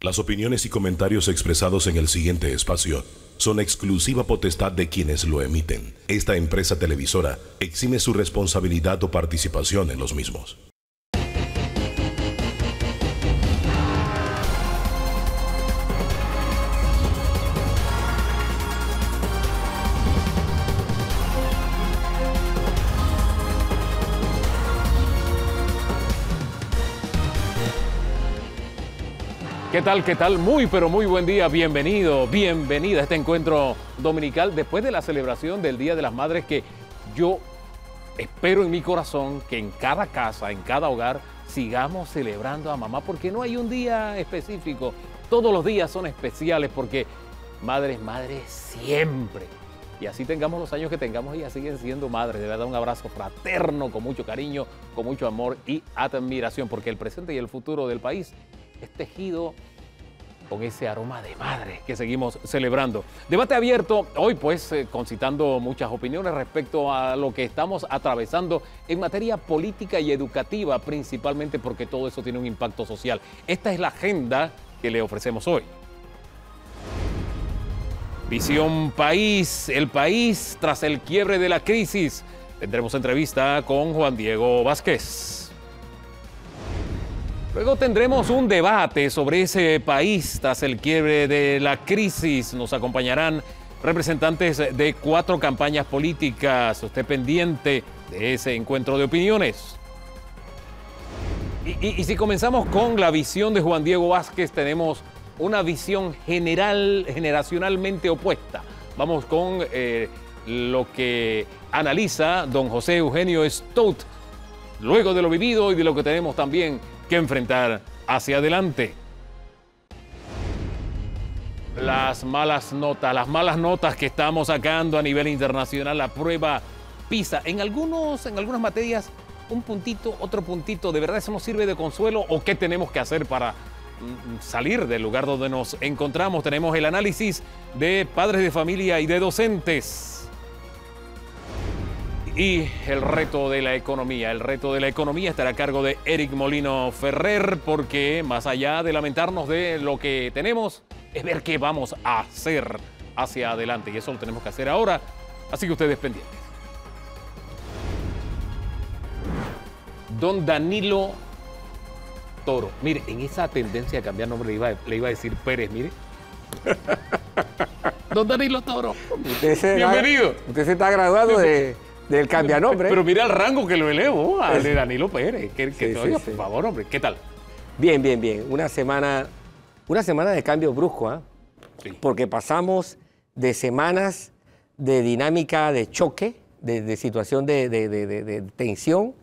Las opiniones y comentarios expresados en el siguiente espacio son exclusiva potestad de quienes lo emiten. Esta empresa televisora exime su responsabilidad o participación en los mismos. ¿Qué tal? ¿Qué tal? Muy, pero muy buen día. Bienvenido, bienvenida a este encuentro dominical después de la celebración del Día de las Madres, que yo espero en mi corazón que en cada casa, en cada hogar, sigamos celebrando a mamá, porque no hay un día específico. Todos los días son especiales porque madre es madre siempre. Y así tengamos los años que tengamos, ellas siguen siendo madres. De verdad, un abrazo fraterno, con mucho cariño, con mucho amor y admiración, porque el presente y el futuro del país es tejido con ese aroma de madre que seguimos celebrando. Debate abierto hoy, pues, concitando muchas opiniones respecto a lo que estamos atravesando en materia política y educativa, principalmente porque todo eso tiene un impacto social. Esta es la agenda que le ofrecemos hoy. Visión País, el país tras el quiebre de la crisis. Tendremos entrevista con Juan Diego Vázquez. Luego tendremos un debate sobre ese país tras el quiebre de la crisis. Nos acompañarán representantes de 4 campañas políticas. Usted pendiente de ese encuentro de opiniones. Y si comenzamos con la visión de Juan Diego Vázquez, tenemos una visión generacionalmente opuesta. Vamos con lo que analiza don José Eugenio Stout, luego de lo vivido y de lo que tenemos también que enfrentar hacia adelante. Las malas notas que estamos sacando a nivel internacional, la prueba PISA, en algunas materias, un puntito, otro puntito, ¿de verdad eso nos sirve de consuelo o qué tenemos que hacer para salir del lugar donde nos encontramos? Tenemos el análisis de padres de familia y de docentes. Y el reto de la economía. El reto de la economía estará a cargo de Eric Molino Ferrer, porque más allá de lamentarnos de lo que tenemos, es ver qué vamos a hacer hacia adelante. Y eso lo tenemos que hacer ahora, así que ustedes pendientes. Don Danilo Toro. Mire, en esa tendencia a cambiar nombre le iba a decir Pérez, mire. Don Danilo Toro. Bienvenido. Usted se está graduando del cambianombre. Pero mira el rango que lo elevo al de Danilo Pérez. Sí. Por favor, hombre, ¿qué tal? Bien. Una semana de cambio brusco, ¿eh? Sí. Porque pasamos de semanas de dinámica de choque, de situación de tensión,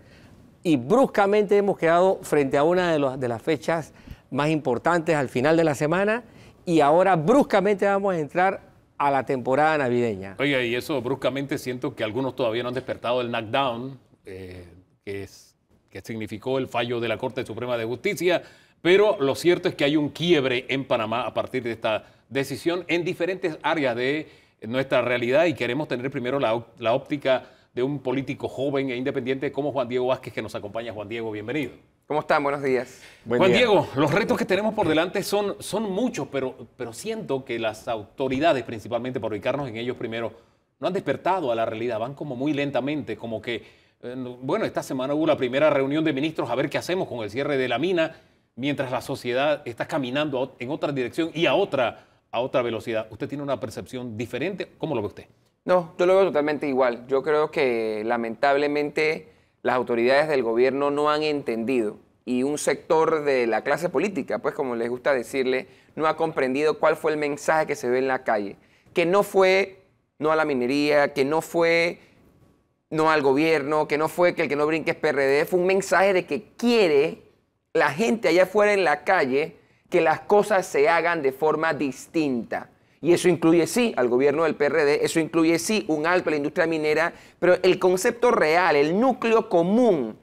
y bruscamente hemos quedado frente a una de las fechas más importantes al final de la semana, y ahora bruscamente vamos a entrar a la temporada navideña. Oiga, y eso bruscamente siento que algunos todavía no han despertado el knockdown, que significó el fallo de la Corte Suprema de Justicia, pero lo cierto es que hay un quiebre en Panamá a partir de esta decisión en diferentes áreas de nuestra realidad, y queremos tener primero la óptica de un político joven e independiente como Juan Diego Vázquez, que nos acompaña. Juan Diego, bienvenido. ¿Cómo están? Buenos días. Juan Diego, los retos que tenemos por delante son muchos, pero siento que las autoridades, principalmente por ubicarnos en ellos primero, no han despertado a la realidad, van como muy lentamente, como que, bueno, esta semana hubo la primera reunión de ministros a ver qué hacemos con el cierre de la mina, mientras la sociedad está caminando en otra dirección y a otra velocidad. ¿Usted tiene una percepción diferente? ¿Cómo lo ve usted? No, yo lo veo totalmente igual. Yo creo que lamentablemente las autoridades del gobierno no han entendido, y un sector de la clase política, pues como les gusta decirle, no ha comprendido cuál fue el mensaje que se ve en la calle. Que no fue no a la minería, que no fue no al gobierno, que no fue que el que no brinque es PRD, fue un mensaje de que quiere la gente allá afuera en la calle que las cosas se hagan de forma distinta. Y eso incluye, sí, al gobierno del PRD, eso incluye, sí, un alto a la industria minera, pero el concepto real, el núcleo común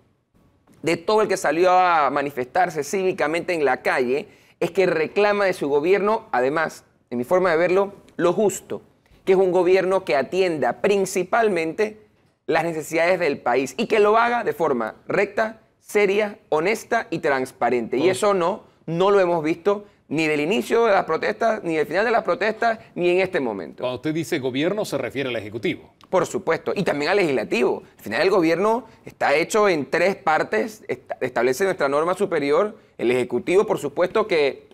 de todo el que salió a manifestarse cívicamente en la calle es que reclama de su gobierno, además, en mi forma de verlo, lo justo, que es un gobierno que atienda principalmente las necesidades del país y que lo haga de forma recta, seria, honesta y transparente. Y eso no lo hemos visto ni del inicio de las protestas, ni del final de las protestas, ni en este momento. Cuando usted dice gobierno, se refiere al Ejecutivo. Por supuesto, y también al legislativo. Al final el gobierno está hecho en 3 partes, establece nuestra norma superior, el Ejecutivo, por supuesto que,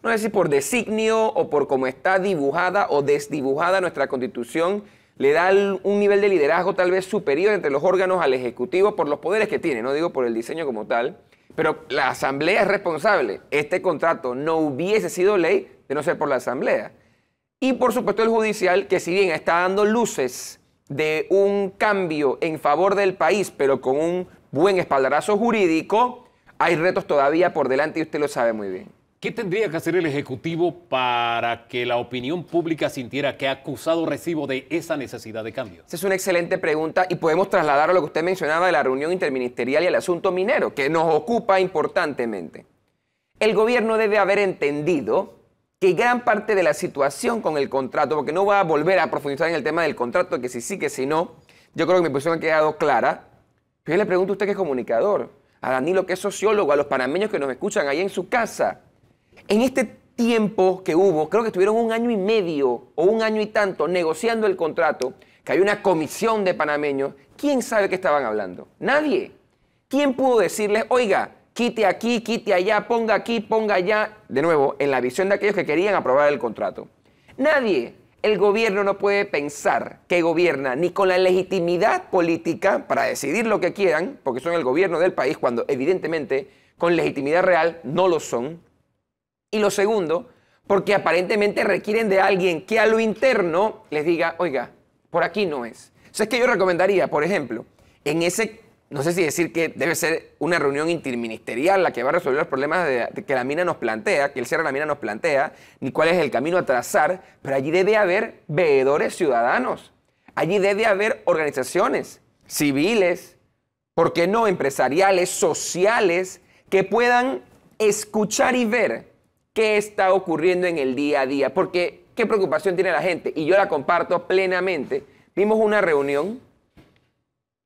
no sé si por designio o por cómo está dibujada o desdibujada nuestra Constitución, le da un nivel de liderazgo tal vez superior entre los órganos al Ejecutivo por los poderes que tiene, no digo por el diseño como tal, pero la Asamblea es responsable. Este contrato no hubiese sido ley de no ser por la Asamblea. Y por supuesto el Judicial, que si bien está dando luces de un cambio en favor del país, pero con un buen espaldarazo jurídico, hay retos todavía por delante y usted lo sabe muy bien. ¿Qué tendría que hacer el Ejecutivo para que la opinión pública sintiera que ha acusado recibo de esa necesidad de cambio? Esa es una excelente pregunta y podemos trasladar a lo que usted mencionaba de la reunión interministerial y el asunto minero, que nos ocupa importantemente. El gobierno debe haber entendido que gran parte de la situación con el contrato, porque no voy a volver a profundizar en el tema del contrato, que si sí, que si no, yo creo que mi posición ha quedado clara, pero yo le pregunto a usted que es comunicador, a Danilo que es sociólogo, a los panameños que nos escuchan ahí en su casa. En este tiempo que hubo, creo que estuvieron 1 año y medio o 1 año y tanto negociando el contrato, que había una comisión de panameños, ¿quién sabe qué estaban hablando? Nadie. ¿Quién pudo decirles, oiga, quite aquí, quite allá, ponga aquí, ponga allá? De nuevo, en la visión de aquellos que querían aprobar el contrato. Nadie. El gobierno no puede pensar que gobierna ni con la legitimidad política para decidir lo que quieran, porque son el gobierno del país, cuando evidentemente con legitimidad real no lo son. Y lo segundo, porque aparentemente requieren de alguien que a lo interno les diga, oiga, por aquí no es. O sea, es que yo recomendaría, por ejemplo, en ese, no sé si decir que debe ser una reunión interministerial la que va a resolver los problemas de que la mina nos plantea, que el cierre de la mina nos plantea, ni cuál es el camino a trazar, pero allí debe haber veedores ciudadanos. Allí debe haber organizaciones civiles, ¿por qué no empresariales, sociales, que puedan escuchar y ver qué está ocurriendo en el día a día? Porque qué preocupación tiene la gente, y yo la comparto plenamente. Vimos una reunión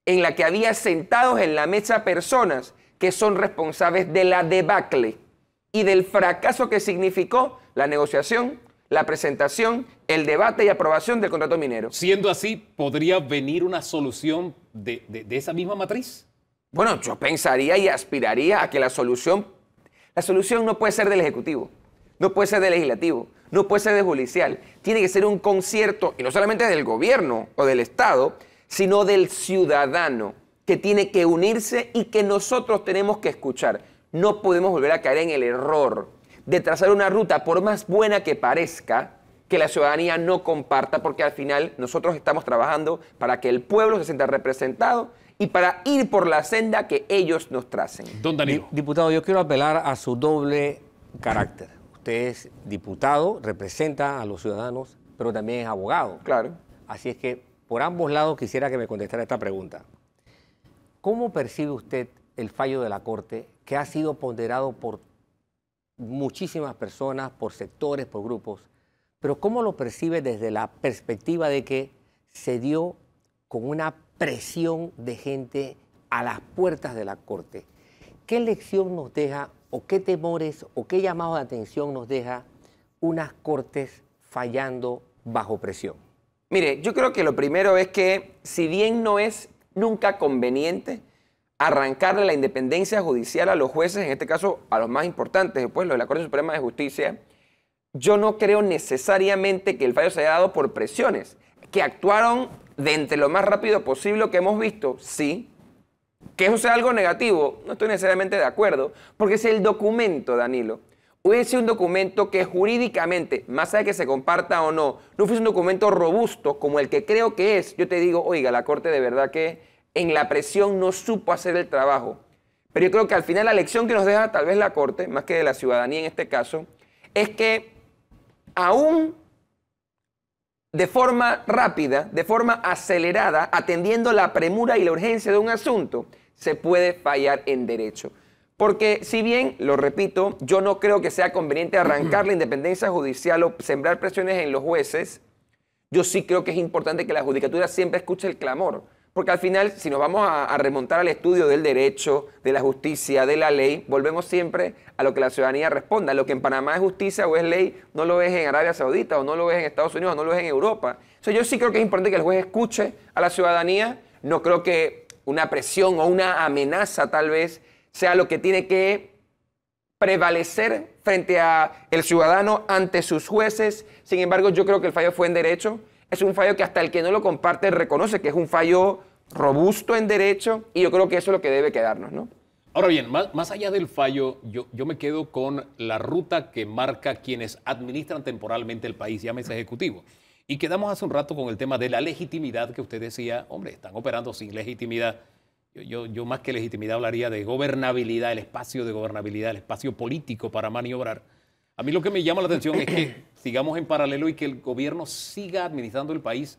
en la que había sentados en la mesa personas que son responsables de la debacle y del fracaso que significó la negociación, la presentación, el debate y aprobación del contrato minero. Siendo así, ¿podría venir una solución de esa misma matriz? Bueno, yo pensaría y aspiraría a que la solución no puede ser del Ejecutivo, no puede ser del Legislativo, no puede ser del Judicial. Tiene que ser un concierto, y no solamente del gobierno o del Estado, sino del ciudadano, que tiene que unirse y que nosotros tenemos que escuchar. No podemos volver a caer en el error de trazar una ruta, por más buena que parezca, que la ciudadanía no comparta, porque al final nosotros estamos trabajando para que el pueblo se sienta representado y para ir por la senda que ellos nos tracen. Don Danilo. Diputado, yo quiero apelar a su doble carácter. Usted es diputado, representa a los ciudadanos, pero también es abogado. Claro. Así es que por ambos lados quisiera que me contestara esta pregunta. ¿Cómo percibe usted el fallo de la Corte, que ha sido ponderado por muchísimas personas, por sectores, por grupos, pero cómo lo percibe desde la perspectiva de que se dio con una presión de gente a las puertas de la Corte? ¿Qué lección nos deja o qué temores o qué llamado de atención nos deja unas Cortes fallando bajo presión? Mire, yo creo que lo primero es que, si bien no es nunca conveniente arrancarle la independencia judicial a los jueces, en este caso a los más importantes, después los de la Corte Suprema de Justicia, yo no creo necesariamente que el fallo se haya dado por presiones, que actuaron de entre lo más rápido posible lo que hemos visto, sí. Que eso sea algo negativo, no estoy necesariamente de acuerdo, porque si el documento, Danilo, hubiese un documento que jurídicamente, más allá de que se comparta o no, no fuese un documento robusto como el que creo que es, yo te digo, oiga, la Corte de verdad que en la presión no supo hacer el trabajo. Pero yo creo que al final la lección que nos deja tal vez la Corte, más que de la ciudadanía en este caso, es que aún de forma rápida, de forma acelerada, atendiendo la premura y la urgencia de un asunto, se puede fallar en derecho. Porque si bien, lo repito, yo no creo que sea conveniente arrancar la independencia judicial o sembrar presiones en los jueces, yo sí creo que es importante que la judicatura siempre escuche el clamor. Porque al final, si nos vamos a remontar al estudio del derecho, de la justicia, de la ley, volvemos siempre a lo que la ciudadanía responda. Lo que en Panamá es justicia o es ley, no lo ves en Arabia Saudita, o no lo ves en Estados Unidos, o no lo ves en Europa. Entonces, yo sí creo que es importante que el juez escuche a la ciudadanía. No creo que una presión o una amenaza, tal vez, sea lo que tiene que prevalecer frente a el ciudadano ante sus jueces. Sin embargo, yo creo que el fallo fue en derecho. Es un fallo que hasta el que no lo comparte reconoce que es un fallo robusto en derecho, y yo creo que eso es lo que debe quedarnos, ¿no? Ahora bien, más allá del fallo, yo me quedo con la ruta que marca quienes administran temporalmente el país, llámese ejecutivo. Y quedamos hace un rato con el tema de la legitimidad que usted decía, hombre, están operando sin legitimidad. Yo más que legitimidad hablaría de gobernabilidad, el espacio de gobernabilidad, el espacio político para maniobrar. A mí lo que me llama la atención es que sigamos en paralelo y que el gobierno siga administrando el país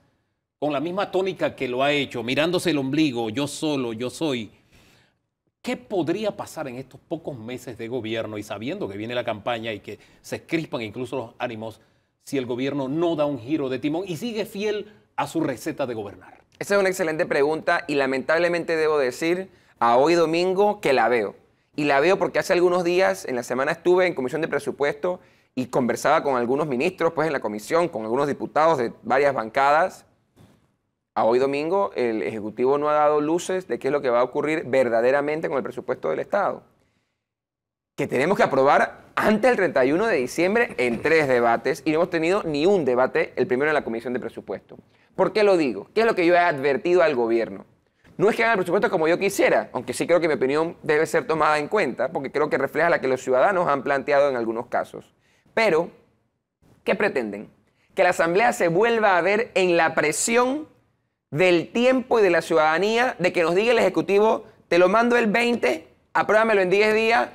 con la misma tónica que lo ha hecho, mirándose el ombligo, yo solo, yo soy. ¿Qué podría pasar en estos pocos meses de gobierno y sabiendo que viene la campaña y que se crispan incluso los ánimos si el gobierno no da un giro de timón y sigue fiel a su receta de gobernar? Esa es una excelente pregunta y lamentablemente debo decir a hoy domingo que la veo. Y la veo porque hace algunos días, en la semana estuve en Comisión de Presupuesto y conversaba con algunos ministros, pues en la comisión, con algunos diputados de varias bancadas. A hoy domingo el Ejecutivo no ha dado luces de qué es lo que va a ocurrir verdaderamente con el presupuesto del Estado, que tenemos que aprobar antes del 31 de diciembre en 3 debates, y no hemos tenido ni un debate, el primero en la Comisión de Presupuesto. ¿Por qué lo digo? ¿Qué es lo que yo he advertido al gobierno? No es que hagan el presupuesto como yo quisiera, aunque sí creo que mi opinión debe ser tomada en cuenta, porque creo que refleja la que los ciudadanos han planteado en algunos casos. Pero, ¿qué pretenden? Que la Asamblea se vuelva a ver en la presión del tiempo y de la ciudadanía, de que nos diga el Ejecutivo, te lo mando el 20, apruébamelo en 10 días,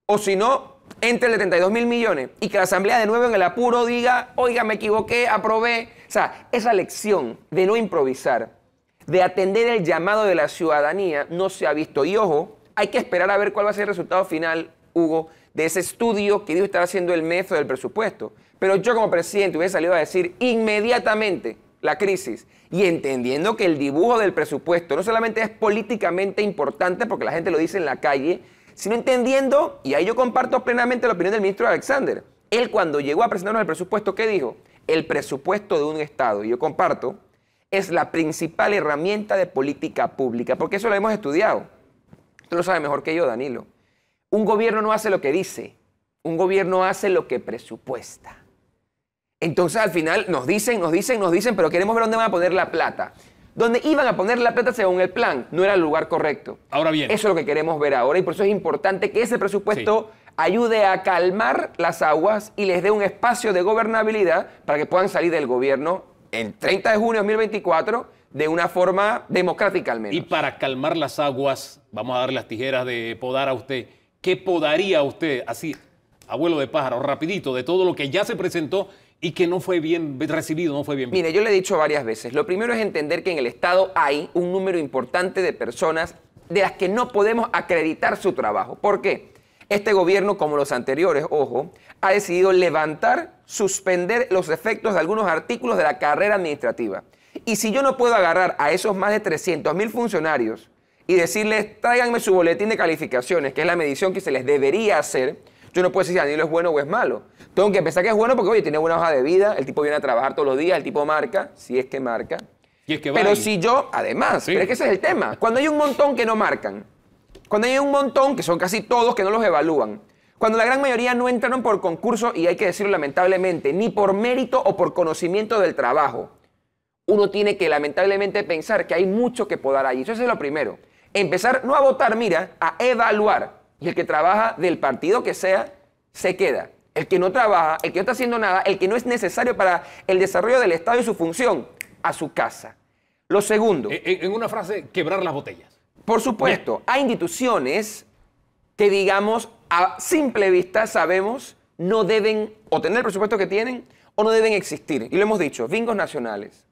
o si no, entre el de 32.000 millones, y que la Asamblea de nuevo en el apuro diga, oiga, me equivoqué, aprobé. O sea, esa lección de no improvisar, de atender el llamado de la ciudadanía, no se ha visto. Y ojo, hay que esperar a ver cuál va a ser el resultado final, Hugo, de ese estudio que dijo estar haciendo el MEF del presupuesto. Pero yo como presidente hubiera salido a decir inmediatamente la crisis, y entendiendo que el dibujo del presupuesto no solamente es políticamente importante porque la gente lo dice en la calle, sino entendiendo, y ahí yo comparto plenamente la opinión del ministro Alexander. Él, cuando llegó a presentarnos el presupuesto, ¿qué dijo? El presupuesto de un Estado, y yo comparto, es la principal herramienta de política pública, porque eso lo hemos estudiado. Tú lo sabes mejor que yo, Danilo. Un gobierno no hace lo que dice, un gobierno hace lo que presupuesta. Entonces, al final nos dicen, pero queremos ver dónde van a poner la plata. Donde iban a poner la plata según el plan, no era el lugar correcto. Ahora bien. Eso es lo que queremos ver ahora, y por eso es importante que ese presupuesto ayude a calmar las aguas y les dé un espacio de gobernabilidad para que puedan salir del gobierno el 30 de junio de 2024 de una forma democrática al menos. Y para calmar las aguas, vamos a darle las tijeras de podar a usted. ¿Qué podaría usted, así, abuelo de pájaro, rapidito, de todo lo que ya se presentó y que no fue bien recibido, no fue bien visto? Mire, yo le he dicho varias veces, lo primero es entender que en el Estado hay un número importante de personas de las que no podemos acreditar su trabajo. ¿Por qué? Este gobierno, como los anteriores, ojo, ha decidido levantar, suspender los efectos de algunos artículos de la carrera administrativa. Y si yo no puedo agarrar a esos más de 300.000 funcionarios y decirles, tráiganme su boletín de calificaciones, que es la medición que se les debería hacer, yo no puedo decir si Danilo es bueno o es malo. Tengo que pensar que es bueno porque, oye, tiene buena hoja de vida, el tipo viene a trabajar todos los días, el tipo marca, si es que marca. Y es que pero si yo, además, pero es que ese es el tema. Cuando hay un montón que no marcan, cuando hay un montón, que son casi todos, que no los evalúan, cuando la gran mayoría no entraron por concurso, y hay que decirlo lamentablemente, ni por mérito o por conocimiento del trabajo, uno tiene que lamentablemente pensar que hay mucho que podar allí. Eso es lo primero. Empezar no a votar, mira, a evaluar. Y el que trabaja del partido que sea, se queda. El que no trabaja, el que no está haciendo nada, el que no es necesario para el desarrollo del Estado y su función, a su casa. Lo segundo. En una frase, quebrar las botellas. Por supuesto, bien. Hay instituciones que, digamos, a simple vista sabemos no deben o tener el presupuesto que tienen o no deben existir. Y lo hemos dicho, bingos nacionales.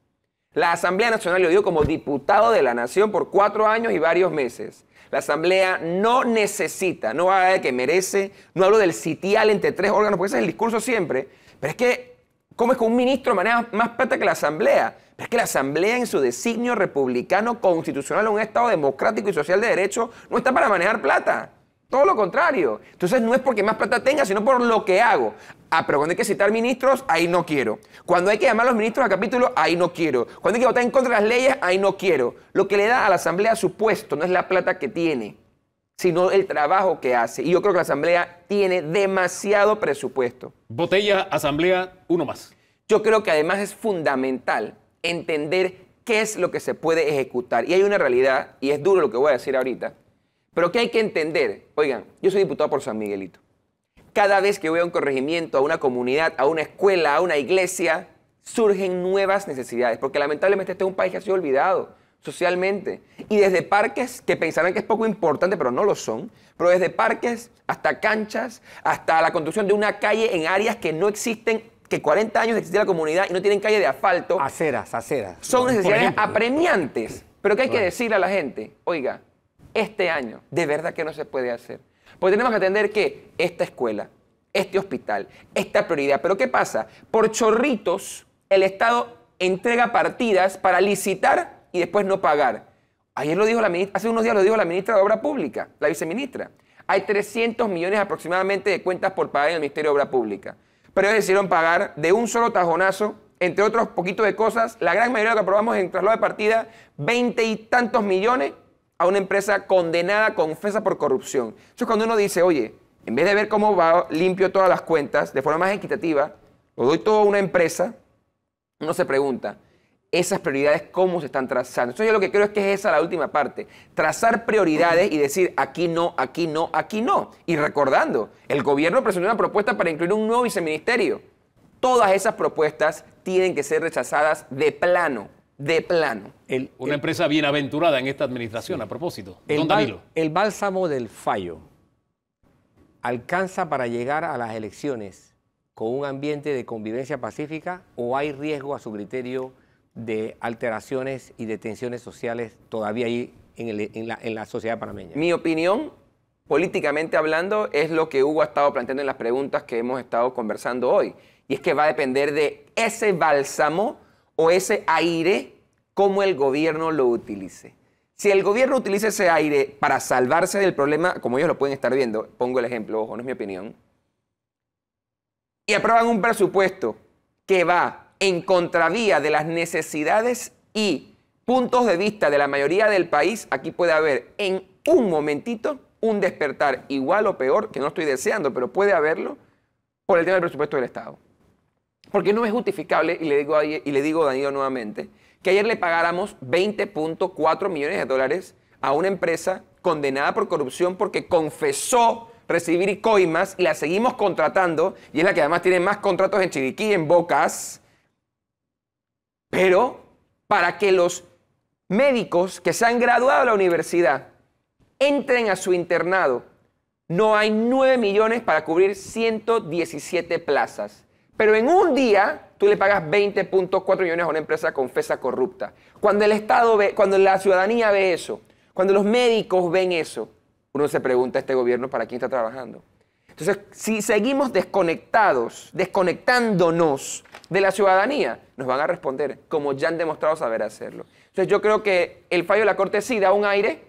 La Asamblea Nacional lo dio como diputado de la Nación por 4 años y varios meses. La Asamblea no necesita, no habla de que merece, no hablo del sitial entre 3 órganos, porque ese es el discurso siempre. Pero es que, ¿cómo es que un ministro maneja más plata que la Asamblea? Pero es que la Asamblea en su designio republicano constitucional en un Estado democrático y social de derecho no está para manejar plata. Todo lo contrario. Entonces no es porque más plata tenga, sino por lo que hago. Ah, pero cuando hay que citar ministros, ahí no quiero. Cuando hay que llamar a los ministros a capítulo, ahí no quiero. Cuando hay que votar en contra de las leyes, ahí no quiero. Lo que le da a la Asamblea su puesto no es la plata que tiene, sino el trabajo que hace. Y yo creo que la Asamblea tiene demasiado presupuesto. Botella, Asamblea, uno más. Yo creo que además es fundamental entender qué es lo que se puede ejecutar. Y hay una realidad, y es duro lo que voy a decir ahorita, pero que hay que entender. Oigan, yo soy diputado por San Miguelito. Cada vez que voy a un corregimiento, a una comunidad, a una escuela, a una iglesia, surgen nuevas necesidades, porque lamentablemente este es un país que ha sido olvidado socialmente. Y desde parques que pensarán que es poco importante, pero no lo son, pero desde parques hasta canchas, hasta la construcción de una calle en áreas que no existen, que 40 años existe la comunidad y no tienen calle de asfalto. Aceras. Son necesidades apremiantes, pero que hay que decirle a la gente, oiga, este año de verdad que no se puede hacer. Porque tenemos que entender que esta escuela, este hospital, esta prioridad. Pero ¿qué pasa? Por chorritos, el Estado entrega partidas para licitar y después no pagar. Ayer lo dijo la ministra, hace unos días lo dijo la ministra de Obra Pública, la viceministra. Hay 300 millones aproximadamente de cuentas por pagar en el Ministerio de Obra Pública. Pero ellos decidieron pagar de un solo tajonazo, entre otros poquitos de cosas, la gran mayoría de lo que aprobamos en traslado de partida, 20 y tantos millones a una empresa condenada, confesa por corrupción. Eso es cuando uno dice, oye, en vez de ver cómo va limpio todas las cuentas de forma más equitativa, lo doy todo a una empresa, uno se pregunta, esas prioridades, ¿cómo se están trazando? Entonces yo lo que creo es que es esa la última parte, trazar prioridades y decir aquí no, aquí no, aquí no. Y recordando, el gobierno presentó una propuesta para incluir un nuevo viceministerio. Todas esas propuestas tienen que ser rechazadas de plano. De plano. Una empresa bienaventurada en esta administración, a propósito. Don Danilo. El bálsamo del fallo alcanza para llegar a las elecciones con un ambiente de convivencia pacífica o hay riesgo a su criterio de alteraciones y de tensiones sociales todavía ahí en la sociedad panameña. Mi opinión, políticamente hablando, es lo que Hugo ha estado planteando en las preguntas que hemos estado conversando hoy. Y es que va a depender de ese bálsamo o ese aire, cómo el gobierno lo utilice. Si el gobierno utiliza ese aire para salvarse del problema, como ellos lo pueden estar viendo, pongo el ejemplo, ojo, no es mi opinión, y aprueban un presupuesto que va en contravía de las necesidades y puntos de vista de la mayoría del país, aquí puede haber en un momentito un despertar igual o peor, que no estoy deseando, pero puede haberlo, por el tema del presupuesto del Estado. Porque no es justificable, y le digo a Danilo nuevamente, que ayer le pagáramos 20.4 millones de dólares a una empresa condenada por corrupción porque confesó recibir coimas y la seguimos contratando, y es la que además tiene más contratos en Chiriquí y en Bocas, pero para que los médicos que se han graduado de la universidad entren a su internado, no hay 9 millones para cubrir 117 plazas. Pero en un día tú le pagas 20.4 millones a una empresa confesa corrupta. Cuando el Estado ve, cuando la ciudadanía ve eso, cuando los médicos ven eso, uno se pregunta a este gobierno para quién está trabajando. Entonces, si seguimos desconectándonos de la ciudadanía, nos van a responder como ya han demostrado saber hacerlo. Entonces, yo creo que el fallo de la Corte sí da un aire,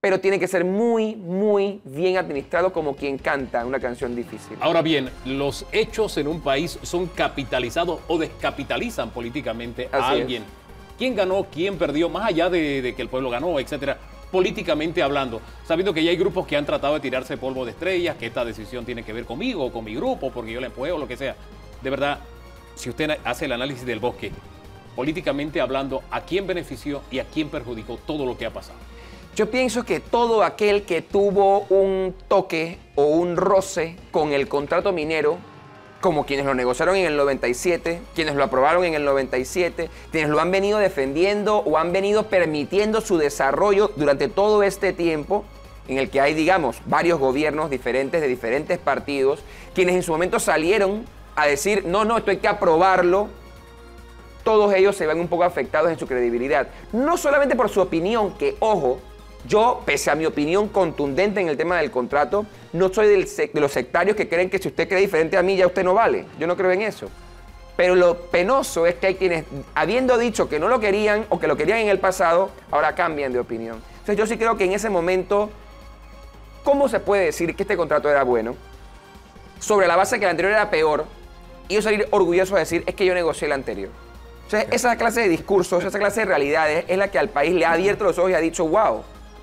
pero tiene que ser muy, muy bien administrado como quien canta una canción difícil. Ahora bien, los hechos en un país son capitalizados o descapitalizan políticamente a alguien. ¿Quién ganó, quién perdió, más allá de que el pueblo ganó, etcétera? Políticamente hablando, sabiendo que ya hay grupos que han tratado de tirarse polvo de estrellas, que esta decisión tiene que ver conmigo o con mi grupo, porque yo la empujé o lo que sea. De verdad, si usted hace el análisis del bosque, políticamente hablando, ¿a quién benefició y a quién perjudicó todo lo que ha pasado? Yo pienso que todo aquel que tuvo un toque o un roce con el contrato minero, como quienes lo negociaron en el 97, quienes lo aprobaron en el 97, quienes lo han venido defendiendo o han venido permitiendo su desarrollo durante todo este tiempo, en el que hay, digamos, varios gobiernos diferentes de diferentes partidos, quienes en su momento salieron a decir, no, esto hay que aprobarlo, todos ellos se ven un poco afectados en su credibilidad. No solamente por su opinión, que, ojo, yo, pese a mi opinión contundente en el tema del contrato, no soy de los sectarios que creen que si usted cree diferente a mí, ya usted no vale. Yo no creo en eso. Pero lo penoso es que hay quienes, habiendo dicho que no lo querían o que lo querían en el pasado, ahora cambian de opinión. Entonces yo sí creo que en ese momento, ¿cómo se puede decir que este contrato era bueno? Sobre la base de que el anterior era peor, y yo salir orgulloso de decir, es que yo negocié el anterior. Entonces esa clase de discursos, esa clase de realidades es la que al país le ha abierto los ojos y ha dicho, wow,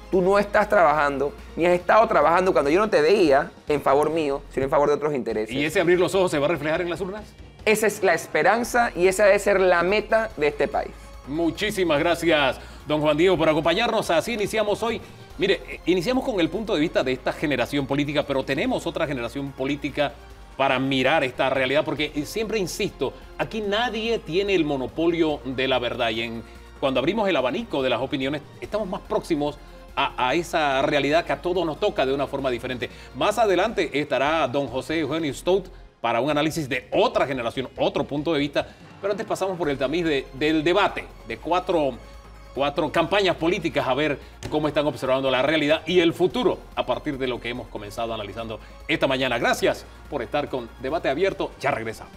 tú no estás trabajando, ni has estado trabajando cuando yo no te veía en favor mío, sino en favor de otros intereses. ¿Y ese abrir los ojos se va a reflejar en las urnas? Esa es la esperanza y esa debe ser la meta de este país. Muchísimas gracias, don Juan Diego, por acompañarnos. Así iniciamos hoy. Mire, iniciamos con el punto de vista de esta generación política, pero tenemos otra generación política para mirar esta realidad, porque siempre insisto, aquí nadie tiene el monopolio de la verdad y cuando abrimos el abanico de las opiniones, estamos más próximos a esa realidad que a todos nos toca de una forma diferente. Más adelante estará don José Eugenio Stout para un análisis de otra generación, otro punto de vista, pero antes pasamos por el tamiz del debate de cuatro campañas políticas a ver cómo están observando la realidad y el futuro a partir de lo que hemos comenzado analizando esta mañana. Gracias por estar con Debate Abierto. Ya regresamos.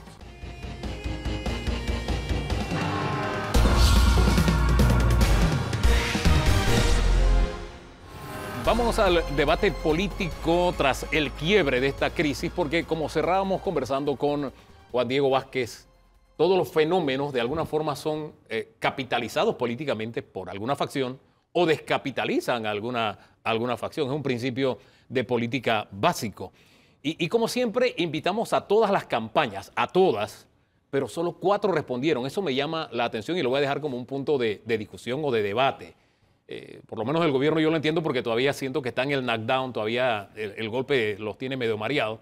Vámonos al debate político tras el quiebre de esta crisis, porque como cerrábamos conversando con Juan Diego Vázquez, todos los fenómenos de alguna forma son capitalizados políticamente por alguna facción o descapitalizan alguna facción. Es un principio de política básico. Y como siempre, invitamos a todas las campañas, a todas, pero solo 4 respondieron. Eso me llama la atención y lo voy a dejar como un punto de discusión o de debate. Por lo menos el gobierno yo lo entiendo porque todavía siento que está en el knockdown, todavía el golpe los tiene medio mareados.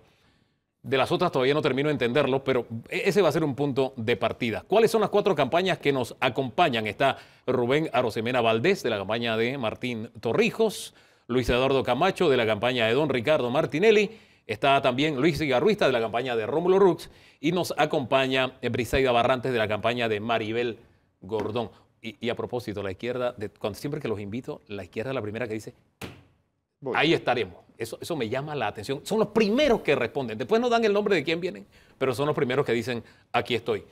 De las otras todavía no termino de entenderlo, pero ese va a ser un punto de partida. ¿Cuáles son las 4 campañas que nos acompañan? Está Rubén Arosemena Valdés, de la campaña de Martín Torrijos, Luis Eduardo Camacho, de la campaña de don Ricardo Martinelli, está también Luis Igarruista, de la campaña de Rómulo Rux, y nos acompaña Briseida Barrantes, de la campaña de Maribel Gordón. Y a propósito, la izquierda, siempre que los invito, la izquierda es la primera que dice, ahí estaremos. Eso me llama la atención. Son los primeros que responden. Después no dan el nombre de quién vienen, pero son los primeros que dicen, aquí estoy.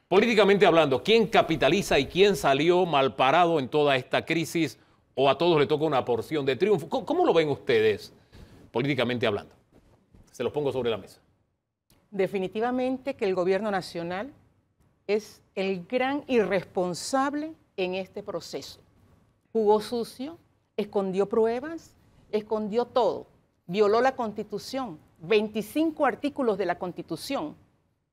Políticamente hablando, ¿quién capitaliza y quién salió mal parado en toda esta crisis? ¿O a todos le toca una porción de triunfo? ¿Cómo lo ven ustedes, políticamente hablando? Se los pongo sobre la mesa. Definitivamente que el gobierno nacional es el gran irresponsable en este proceso. Jugó sucio, escondió pruebas, escondió todo, violó la Constitución. 25 artículos de la Constitución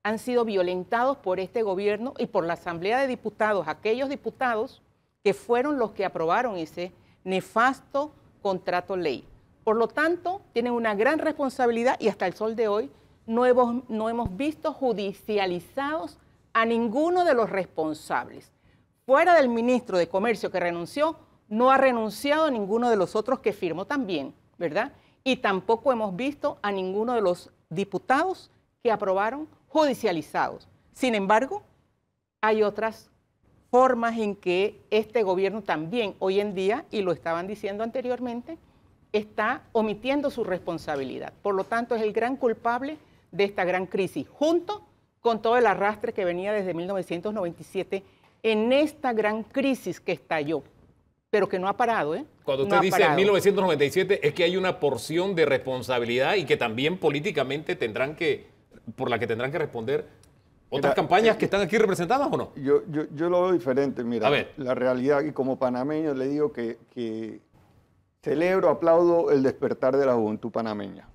han sido violentados por este gobierno y por la Asamblea de Diputados, aquellos diputados que fueron los que aprobaron ese nefasto contrato ley. Por lo tanto, tienen una gran responsabilidad y hasta el sol de hoy no hemos visto judicializados a ninguno de los responsables. Fuera del ministro de Comercio que renunció, no ha renunciado a ninguno de los otros que firmó también, ¿verdad? Y tampoco hemos visto a ninguno de los diputados que aprobaron judicializados. Sin embargo, hay otras formas en que este gobierno también hoy en día, y lo estaban diciendo anteriormente, está omitiendo su responsabilidad. Por lo tanto, es el gran culpable de esta gran crisis, junto con todo el arrastre que venía desde 1997 en esta gran crisis que estalló, pero que no ha parado, ¿eh? Cuando usted dice 1997, es que hay una porción de responsabilidad y que también políticamente por la que tendrán que responder otras campañas que están aquí representadas, ¿o no? Yo lo veo diferente, mira. A ver. La realidad, y como panameño le digo que celebro, aplaudo el despertar de la juventud panameña.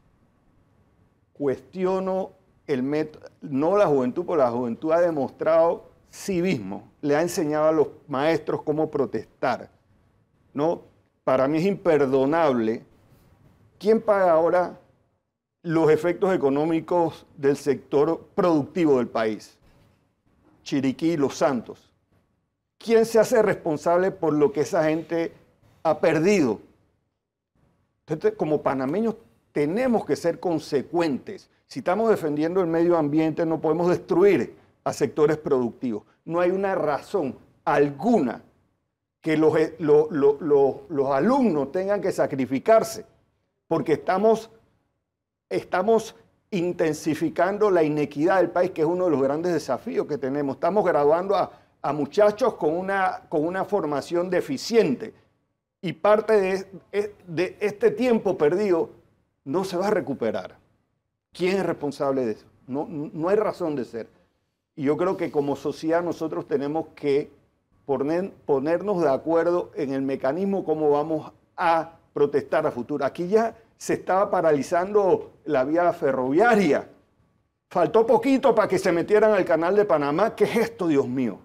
Cuestiono el método, no la juventud, porque la juventud ha demostrado civismo, le ha enseñado a los maestros cómo protestar, ¿no? Para mí es imperdonable. ¿Quién paga ahora los efectos económicos del sector productivo del país? Chiriquí y Los Santos. ¿Quién se hace responsable por lo que esa gente ha perdido? Entonces, como panameños, tenemos que ser consecuentes. Si estamos defendiendo el medio ambiente, no podemos destruir a sectores productivos. No hay una razón alguna que los alumnos tengan que sacrificarse, porque estamos intensificando la inequidad del país, que es uno de los grandes desafíos que tenemos. Estamos graduando a muchachos con una formación deficiente y parte de este tiempo perdido no se va a recuperar. ¿Quién es responsable de eso? No hay razón de ser. Y yo creo que como sociedad nosotros tenemos que ponernos de acuerdo en el mecanismo cómo vamos a protestar a futuro. Aquí ya se estaba paralizando la vía ferroviaria. Faltó poquito para que se metieran al canal de Panamá. ¿Qué es esto, Dios mío?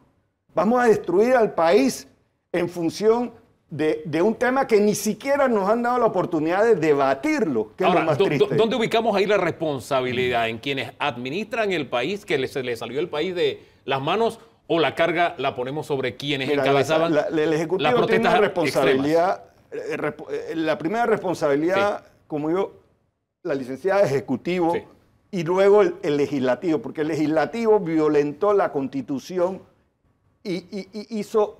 Vamos a destruir al país en función de un tema que ni siquiera nos han dado la oportunidad de debatirlo, que Ahora, es lo más triste. ¿dónde ubicamos ahí la responsabilidad? ¿En quienes administran el país, que se le salió el país de las manos, o la carga la ponemos sobre quienes encabezaban el Ejecutivo las protestas tiene una responsabilidad, extremas? la primera responsabilidad, Sí. como digo, la licenciada Ejecutivo, Sí. y luego el Legislativo, porque el Legislativo violentó la Constitución y hizo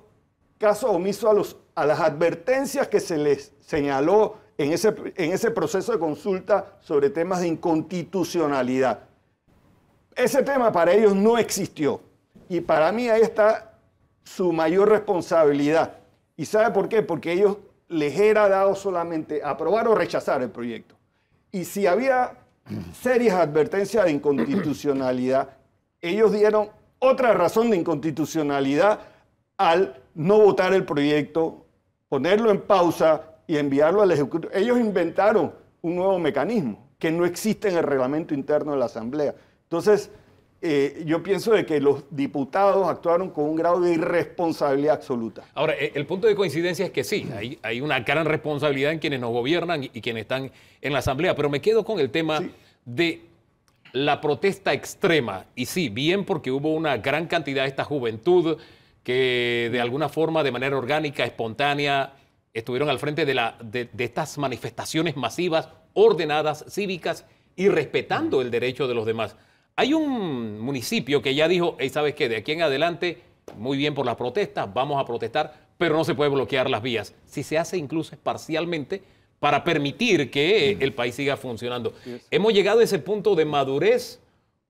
caso omiso a las advertencias que se les señaló en ese proceso de consulta sobre temas de inconstitucionalidad. Ese tema para ellos no existió. Y para mí ahí está su mayor responsabilidad. ¿Y sabe por qué? Porque ellos les era dado solamente aprobar o rechazar el proyecto. Y si había serias advertencias de inconstitucionalidad, ellos dieron otra razón de inconstitucionalidad al no votar el proyecto, ponerlo en pausa y enviarlo al Ejecutivo. Ellos inventaron un nuevo mecanismo que no existe en el reglamento interno de la Asamblea. Entonces, yo pienso de que los diputados actuaron con un grado de irresponsabilidad absoluta. Ahora, el punto de coincidencia es que sí, hay una gran responsabilidad en quienes nos gobiernan y quienes están en la Asamblea, pero me quedo con el tema de la protesta extrema. Y sí, bien porque hubo una gran cantidad de esta juventud que de alguna forma, de manera orgánica, espontánea, estuvieron al frente de estas manifestaciones masivas, ordenadas, cívicas y respetando el derecho de los demás. Hay un municipio que ya dijo, hey, ¿sabes qué? De aquí en adelante, muy bien por las protestas, vamos a protestar, pero no se puede bloquear las vías. Si se hace incluso parcialmente para permitir que el país siga funcionando. ¿Hemos llegado a ese punto de madurez?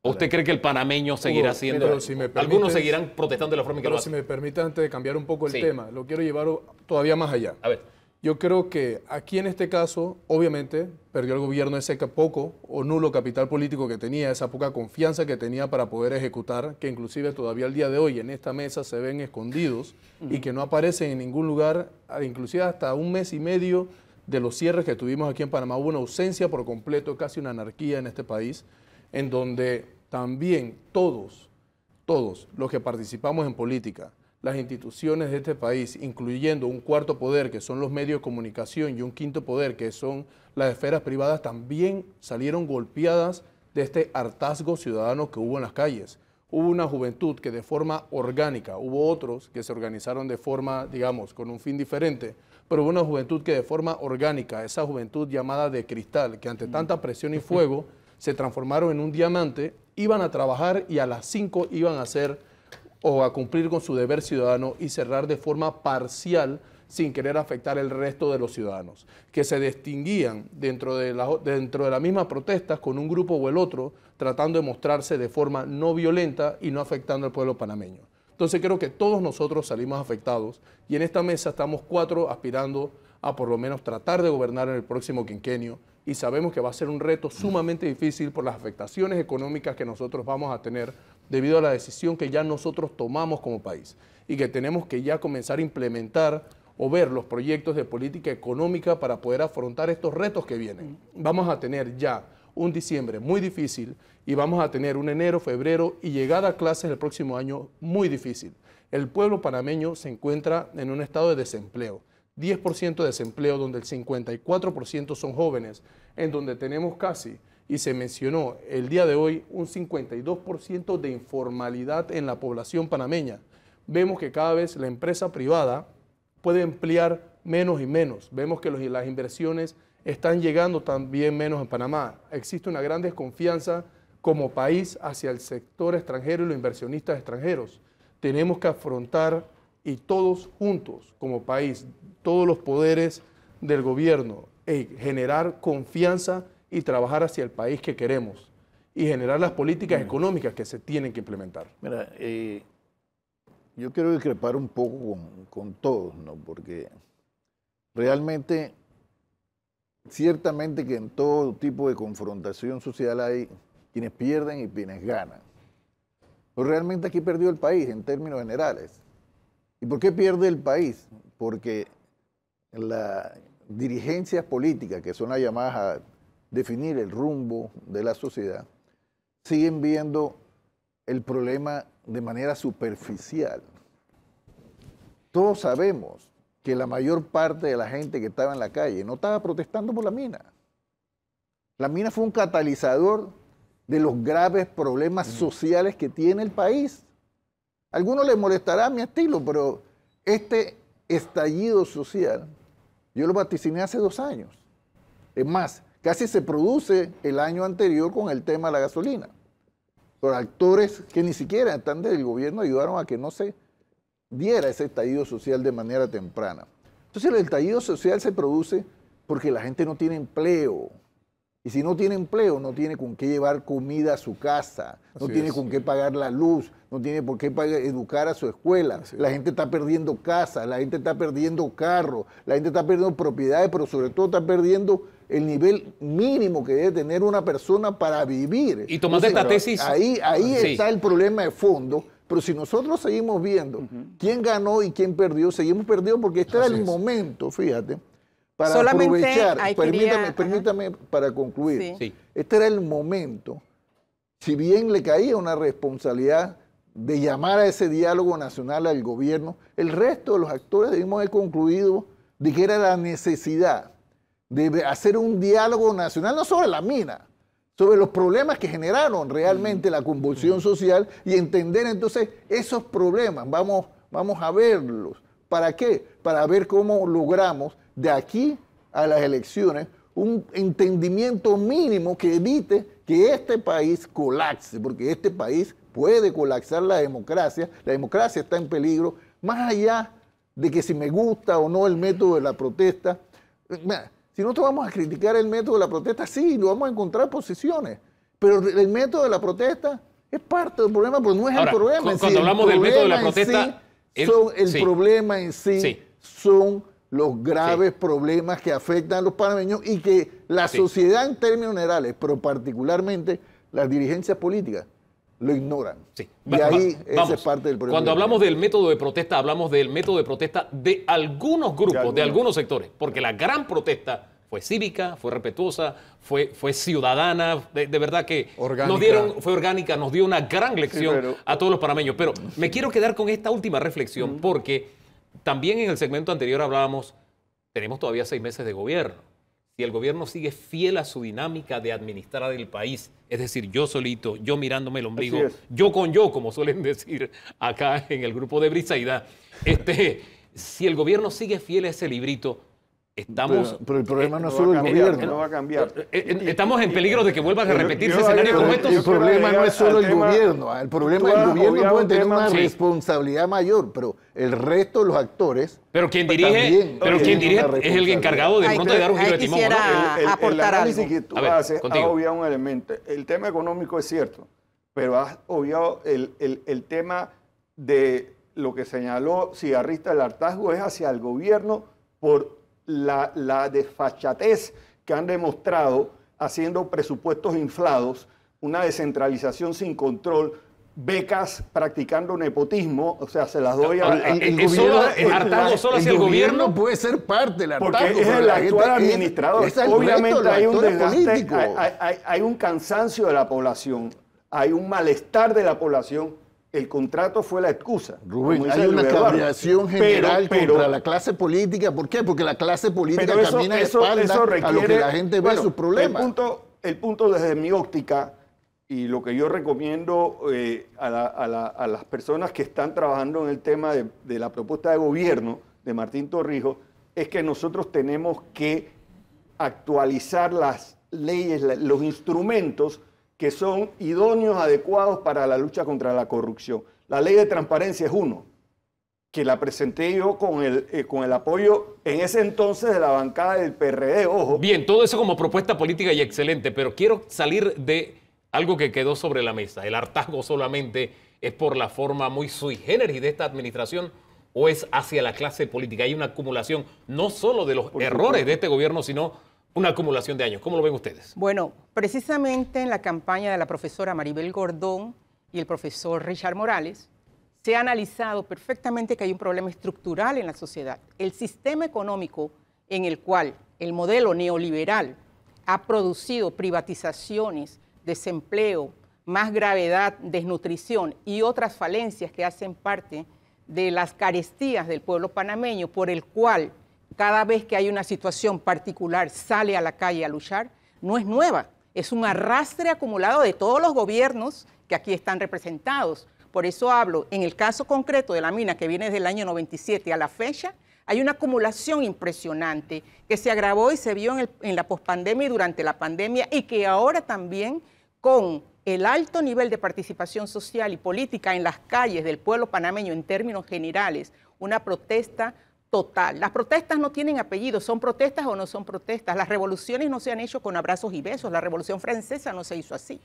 ¿O usted cree que el panameño seguirá siendo? Algunos seguirán protestando de la forma en que lo hacen. Si me permite, antes de cambiar un poco el Sí. tema, lo quiero llevar todavía más allá. A ver. Yo creo que aquí en este caso, obviamente, perdió el gobierno ese poco o nulo capital político que tenía, esa poca confianza que tenía para poder ejecutar, que inclusive todavía al día de hoy en esta mesa se ven escondidos y que no aparecen en ningún lugar, inclusive hasta un mes y medio de los cierres que tuvimos aquí en Panamá. Hubo una ausencia por completo, casi una anarquía en este país, en donde también todos los que participamos en política, las instituciones de este país, incluyendo un cuarto poder, que son los medios de comunicación, y un quinto poder, que son las esferas privadas, también salieron golpeadas de este hartazgo ciudadano que hubo en las calles. Hubo una juventud que de forma orgánica, hubo otros que se organizaron de forma, digamos, con un fin diferente, pero hubo una juventud que de forma orgánica, esa juventud llamada de cristal, que ante tanta presión y fuego se transformaron en un diamante, iban a trabajar y a las 5 iban a hacer o a cumplir con su deber ciudadano y cerrar de forma parcial sin querer afectar el resto de los ciudadanos, que se distinguían dentro de las mismas protestas con un grupo o el otro, tratando de mostrarse de forma no violenta y no afectando al pueblo panameño. Entonces creo que todos nosotros salimos afectados y en esta mesa estamos 4 aspirando a por lo menos tratar de gobernar en el próximo quinquenio y sabemos que va a ser un reto sumamente difícil por las afectaciones económicas que nosotros vamos a tener debido a la decisión que ya nosotros tomamos como país y que tenemos que ya comenzar a implementar o ver los proyectos de política económica para poder afrontar estos retos que vienen. Vamos a tener ya un diciembre muy difícil y vamos a tener un enero, febrero y llegada a clases el próximo año muy difícil. El pueblo panameño se encuentra en un estado de desempleo. 10% de desempleo, donde el 54% son jóvenes, en donde tenemos casi, y se mencionó el día de hoy, un 52% de informalidad en la población panameña. Vemos que cada vez la empresa privada puede emplear menos y menos. Vemos que las inversiones están llegando también menos en Panamá. Existe una gran desconfianza como país hacia el sector extranjero y los inversionistas extranjeros. Tenemos que afrontar, y todos juntos como país, todos los poderes del gobierno, generar confianza y trabajar hacia el país que queremos. y generar las políticas económicas que se tienen que implementar. Mira, yo quiero discrepar un poco con todos, ¿no? Porque realmente, ciertamente que en todo tipo de confrontación social hay quienes pierden y quienes ganan. Pero realmente aquí perdió el país en términos generales. ¿Y por qué pierde el país? Porque las dirigencias políticas, que son las llamadas a definir el rumbo de la sociedad, siguen viendo el problema de manera superficial. Todos sabemos que la mayor parte de la gente que estaba en la calle no estaba protestando por la mina. La mina fue un catalizador de los graves problemas sociales que tiene el país. A algunos les molestará mi estilo, pero este estallido social, yo lo vaticiné hace 2 años. Es más, casi se produce el año anterior con el tema de la gasolina. Pero actores que ni siquiera están del gobierno ayudaron a que no se diera ese estallido social de manera temprana. Entonces el estallido social se produce porque la gente no tiene empleo. Y si no tiene empleo, no tiene con qué llevar comida a su casa, no tiene con qué pagar la luz, no tiene por qué educar a su escuela. La gente está perdiendo casa, la gente está perdiendo carro, la gente está perdiendo propiedades, pero sobre todo está perdiendo el nivel mínimo que debe tener una persona para vivir. Y tomando esta tesis... Ahí está el problema de fondo, pero si nosotros seguimos viendo quién ganó y quién perdió, seguimos perdiendo porque este era el momento, fíjate, para aprovechar, permítame para concluir, este era el momento, si bien le caía una responsabilidad de llamar a ese diálogo nacional al gobierno, el resto de los actores debimos haber concluido de que era la necesidad de hacer un diálogo nacional, no sobre la mina, sobre los problemas que generaron realmente la convulsión social y entender entonces esos problemas, vamos a verlos. ¿Para qué? Para ver cómo logramos de aquí a las elecciones un entendimiento mínimo que evite que este país colapse, porque este país puede colapsar la democracia está en peligro, más allá de que si me gusta o no el método de la protesta. Si nosotros vamos a criticar el método de la protesta, sí, lo vamos a encontrar posiciones, pero el método de la protesta es parte del problema, pero no es el problema. Cuando hablamos del método de la protesta... El problema en sí son los graves problemas que afectan a los panameños y que la sociedad en términos generales, pero particularmente las dirigencias políticas, lo ignoran. Y ahí esa es parte del problema. Cuando hablamos del método de protesta, hablamos del método de protesta de algunos grupos, de algunos sectores, porque la gran protesta fue cívica, fue respetuosa, fue ciudadana, de verdad que fue orgánica, nos dio una gran lección a todos los panameños. Pero me quiero quedar con esta última reflexión porque también en el segmento anterior hablábamos, tenemos todavía 6 meses de gobierno. Si el gobierno sigue fiel a su dinámica de administrar el país, es decir, yo solito, yo mirándome el ombligo, yo con yo, como suelen decir acá en el grupo de Brisaida, si el gobierno sigue fiel a ese librito, estamos... Pero el problema no es solo el gobierno. No va a cambiar. Estamos en peligro de que vuelvan a repetirse escenarios como estos. El problema no es solo el gobierno. El problema es que el gobierno puede tener una responsabilidad mayor, pero el resto de los actores... Pero quien dirige es el encargado de pronto de dar un giro de timón. El análisis que tú haces ha obviado un elemento. El tema económico es cierto, pero has obviado el tema de lo que señaló Cigarrista, el hartazgo es hacia el gobierno por la desfachatez que han demostrado haciendo presupuestos inflados, una descentralización sin control, becas practicando nepotismo, o sea, se las doy el hartazgo solo hacia el gobierno puede ser parte del hartazgo. Porque es el actual administrador. Obviamente hay un desgaste, hay un cansancio de la población, hay un malestar de la población. El contrato fue la excusa. Rubén, hay una cabreación general contra la clase política. ¿Por qué? Porque la clase política camina de espalda a lo que la gente ve sus problemas. El punto desde mi óptica, y lo que yo recomiendo a las personas que están trabajando en el tema de la propuesta de gobierno de Martín Torrijos, es que nosotros tenemos que actualizar las leyes, los instrumentos que son idóneos, adecuados para la lucha contra la corrupción. La ley de transparencia es uno, que la presenté yo con el apoyo en ese entonces de la bancada del PRD, ojo. Bien, todo eso como propuesta política y excelente, pero quiero salir de algo que quedó sobre la mesa. ¿El hartazgo solamente es por la forma muy sui generis de esta administración o es hacia la clase política? Hay una acumulación no solo de los errores de este gobierno, sino una acumulación de años. ¿Cómo lo ven ustedes? Bueno, precisamente en la campaña de la profesora Maribel Gordón y el profesor Richard Morales, se ha analizado perfectamente que hay un problema estructural en la sociedad. El sistema económico en el cual el modelo neoliberal ha producido privatizaciones, desempleo, más gravedad, desnutrición y otras falencias que hacen parte de las carestías del pueblo panameño, por el cual cada vez que hay una situación particular sale a la calle a luchar, no es nueva, es un arrastre acumulado de todos los gobiernos que aquí están representados. Por eso hablo, en el caso concreto de la mina que viene desde el año 97 a la fecha, hay una acumulación impresionante que se agravó y se vio en la pospandemia y durante la pandemia, y que ahora también con el alto nivel de participación social y política en las calles del pueblo panameño en términos generales, una protesta total. Las protestas no tienen apellido, son protestas o no son protestas. Las revoluciones no se han hecho con abrazos y besos, la Revolución Francesa no se hizo así.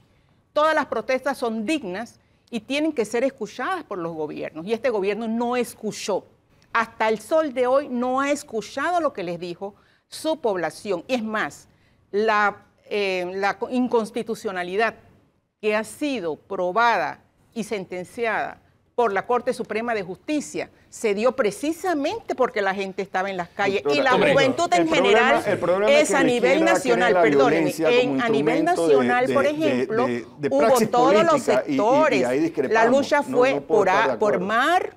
Todas las protestas son dignas y tienen que ser escuchadas por los gobiernos, y este gobierno no escuchó. Hasta el sol de hoy no ha escuchado lo que les dijo su población. Y es más, la inconstitucionalidad que ha sido probada y sentenciada por la Corte Suprema de Justicia se dio precisamente porque la gente estaba en las calles. Doctora, y la juventud en general es a nivel nacional, perdónenme, a nivel nacional, por ejemplo, hubo todos los sectores. La lucha fue por mar,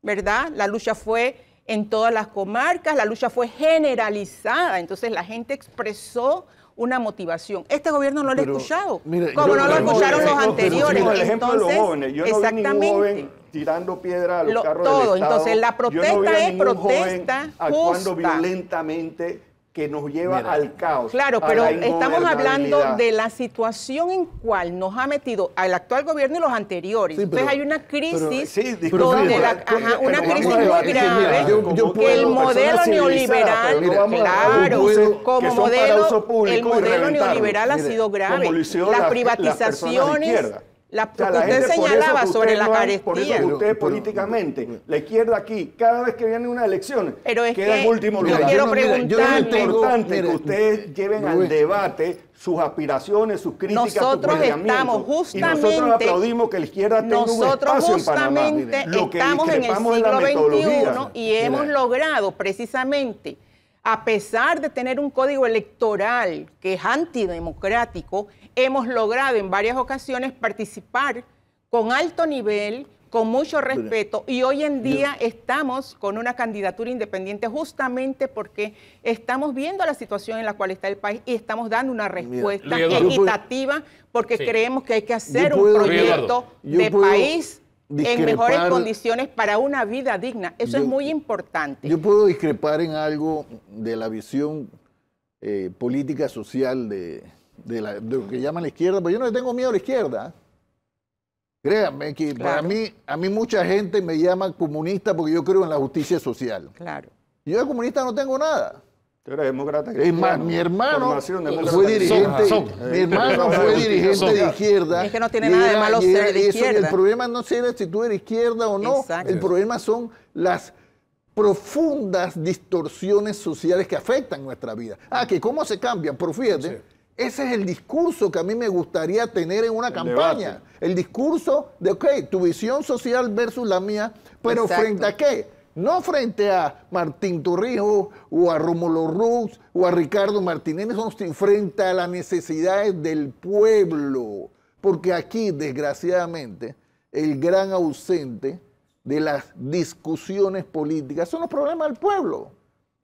¿verdad? La lucha fue en todas las comarcas, la lucha fue generalizada. Entonces la gente expresó una motivación. Este gobierno no lo ha escuchado, como no lo escucharon los anteriores. El ejemplo de los jóvenes. Yo no vi ningún joven tirando piedra a los carros del Estado. Entonces la protesta es protesta actuando justa. violentamente, que nos lleva al caos. Claro, pero estamos hablando de la situación en cual nos ha metido al actual gobierno y los anteriores. Sí, entonces hay una crisis, una crisis muy grave, que el modelo neoliberal, claro, como modelo, el modelo neoliberal ha sido grave. Las privatizaciones, que usted señalaba sobre la carestía. Por eso usted políticamente, la izquierda aquí, cada vez que viene una elección, queda en último lugar. Yo quiero preguntarle. Es importante que ustedes lleven al debate sus aspiraciones, sus críticas, nosotros sus estamos justamente, y nosotros aplaudimos que la izquierda tenga un espacio en Panamá. Lo que estamos en el siglo XXI y hemos logrado precisamente, a pesar de tener un código electoral que es antidemocrático, hemos logrado en varias ocasiones participar con alto nivel, con mucho respeto, y hoy en día estamos con una candidatura independiente justamente porque estamos viendo la situación en la cual está el país y estamos dando una respuesta equitativa porque creemos que hay que hacer un proyecto de país en mejores condiciones para una vida digna. Eso es muy importante. Yo puedo discrepar en algo de la visión política social de lo que llaman la izquierda, pero yo no le tengo miedo a la izquierda. Créanme que para mí, a mí mucha gente me llama comunista porque yo creo en la justicia social. Claro. Yo de comunista no tengo nada. Tú eres demócrata. Es más, mi hermano fue dirigente, de izquierda. Es que no tiene nada de malo ser de izquierda. El problema no es si tú eres izquierda o no. Exacto. El problema son las profundas distorsiones sociales que afectan nuestra vida. Que cómo se cambian, pero fíjate, ese es el discurso que a mí me gustaría tener en una campaña. Debate. El discurso de, tu visión social versus la mía, pero ¿frente a qué? No frente a Martín Torrijos o a Rómulo Rux o a Ricardo Martínez, sino frente a las necesidades del pueblo. Porque aquí, desgraciadamente, el gran ausente de las discusiones políticas son los problemas del pueblo.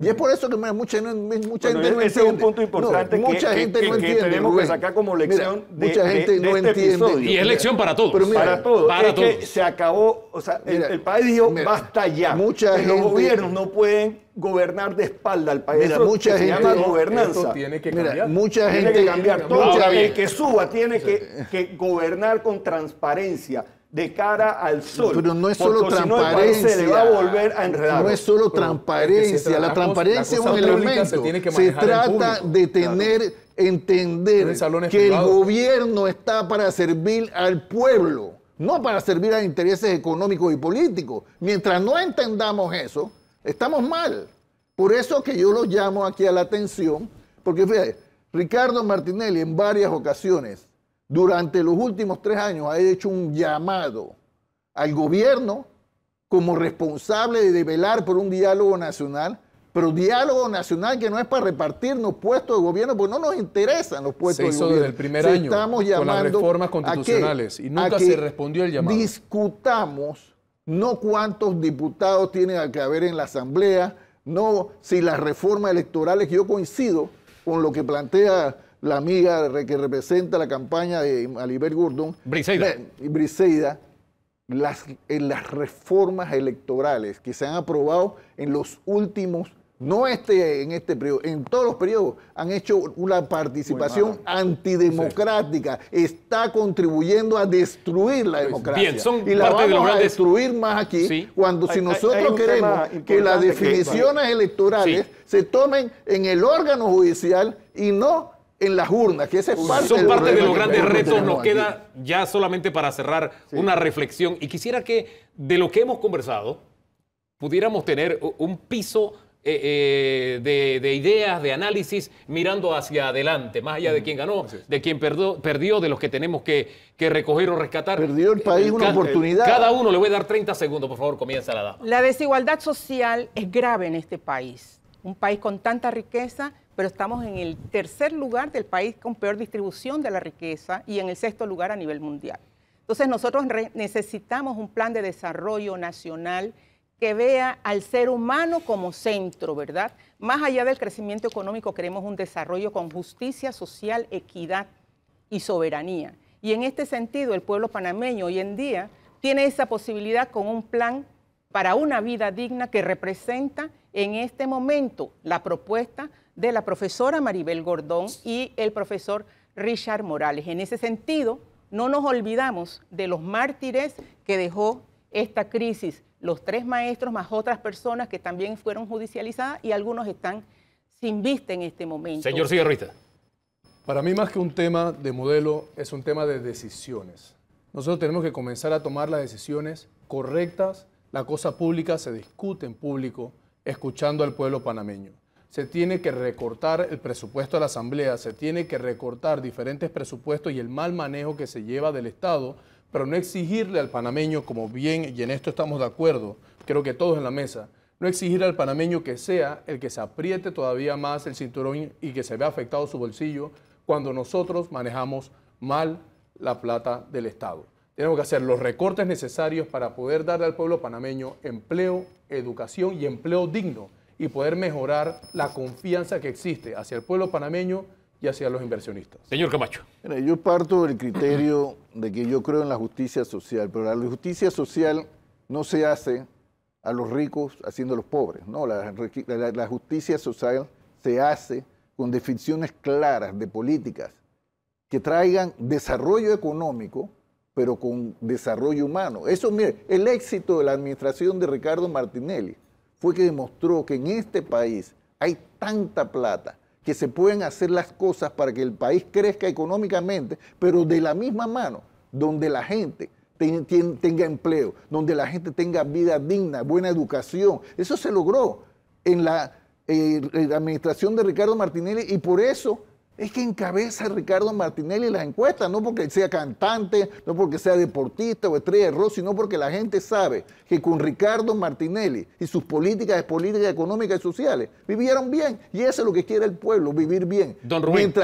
Y es por eso que mucha gente no entiende. Ese es un punto importante que tenemos que sacar como lección. Mucha gente no entiende. Y es lección para todos. Pero para todos. Que se acabó, o sea, el país dijo, basta ya. Los gobiernos no pueden gobernar de espalda al país. Eso se llama gobernanza. Tiene que cambiar. Tiene que cambiar todo. El que suba tiene que gobernar con transparencia. de cara al sol. Pero no es solo porque si no, el país se le va a volver a enredar. No es solo transparencia. La transparencia es un elemento. Se trata de entender que el gobierno está para servir al pueblo, no para servir a intereses económicos y políticos. Mientras no entendamos eso, estamos mal. Por eso que yo lo llamo aquí a la atención, porque fíjate, Ricardo Martinelli en varias ocasiones, durante los últimos 3 años, ha hecho un llamado al gobierno como responsable de velar por un diálogo nacional, pero diálogo nacional que no es para repartirnos puestos de gobierno, porque no nos interesan los puestos de gobierno. Se hizo desde el primer año estamos con las reformas constitucionales y nunca se respondió el llamado. Discutamos no cuántos diputados tienen que haber en la Asamblea, no si las reformas electorales, que yo coincido con lo que plantea la amiga que representa la campaña de Maribel Gordón, Briseida, las reformas electorales que se han aprobado en los últimos, no en este periodo, en todos los periodos, han hecho una participación antidemocrática. Está contribuyendo a destruir la democracia. Bien, son y la parte vamos de a destruir más aquí, cuando si nosotros queremos que las definiciones electorales se tomen en el órgano judicial y no en las urnas, que ese es parte son parte de los grandes que retos. Nos aquí. queda ya solamente para cerrar una reflexión, y quisiera que de lo que hemos conversado pudiéramos tener un piso de ideas, de análisis, mirando hacia adelante, más allá de quién ganó, de quién perdió, de los que tenemos que recoger o rescatar. Perdió el país una oportunidad. Cada uno, le voy a dar 30 segundos, por favor, comienza la dama. La desigualdad social es grave en este país. Un país con tanta riqueza, pero estamos en el 3er lugar del país con peor distribución de la riqueza y en el 6º lugar a nivel mundial. Entonces nosotros necesitamos un plan de desarrollo nacional que vea al ser humano como centro, ¿verdad? Más allá del crecimiento económico, queremos un desarrollo con justicia social, equidad y soberanía. Y en este sentido, el pueblo panameño hoy en día tiene esa posibilidad con un plan para una vida digna que representa en este momento la propuesta de la profesora Maribel Gordón y el profesor Richard Morales. En ese sentido, no nos olvidamos de los mártires que dejó esta crisis, los 3 maestros más otras personas que también fueron judicializadas y algunos están sin vista en este momento. Señor Cigarrita. Para mí, más que un tema de modelo, es un tema de decisiones. Nosotros tenemos que comenzar a tomar las decisiones correctas. La cosa pública se discute en público, escuchando al pueblo panameño. Se tiene que recortar el presupuesto de la Asamblea, se tiene que recortar diferentes presupuestos y el mal manejo que se lleva del Estado, pero no exigirle al panameño, como bien, y en esto estamos de acuerdo, creo que todos en la mesa, no exigir al panameño que sea el que se apriete todavía más el cinturón y que se vea afectado su bolsillo cuando nosotros manejamos mal la plata del Estado. Tenemos que hacer los recortes necesarios para poder darle al pueblo panameño empleo, educación y empleo digno y poder mejorar la confianza que existe hacia el pueblo panameño y hacia los inversionistas. Señor Camacho. Mira, yo parto del criterio de que yo creo en la justicia social, pero la justicia social no se hace a los ricos haciendo a los pobres, no, la justicia social se hace con definiciones claras de políticas que traigan desarrollo económico, pero con desarrollo humano. Eso, mire, el éxito de la administración de Ricardo Martinelli fue que demostró que en este país hay tanta plata que se pueden hacer las cosas para que el país crezca económicamente, pero de la misma mano, donde la gente tenga empleo, donde la gente tenga vida digna, buena educación. Eso se logró en la administración de Ricardo Martinelli y por eso es que encabeza Ricardo Martinelli las encuestas, no porque sea cantante, no porque sea deportista o estrella de rock, sino porque la gente sabe que con Ricardo Martinelli y sus políticas económicas y sociales vivieron bien. Y eso es lo que quiere el pueblo, vivir bien. Don Rubén.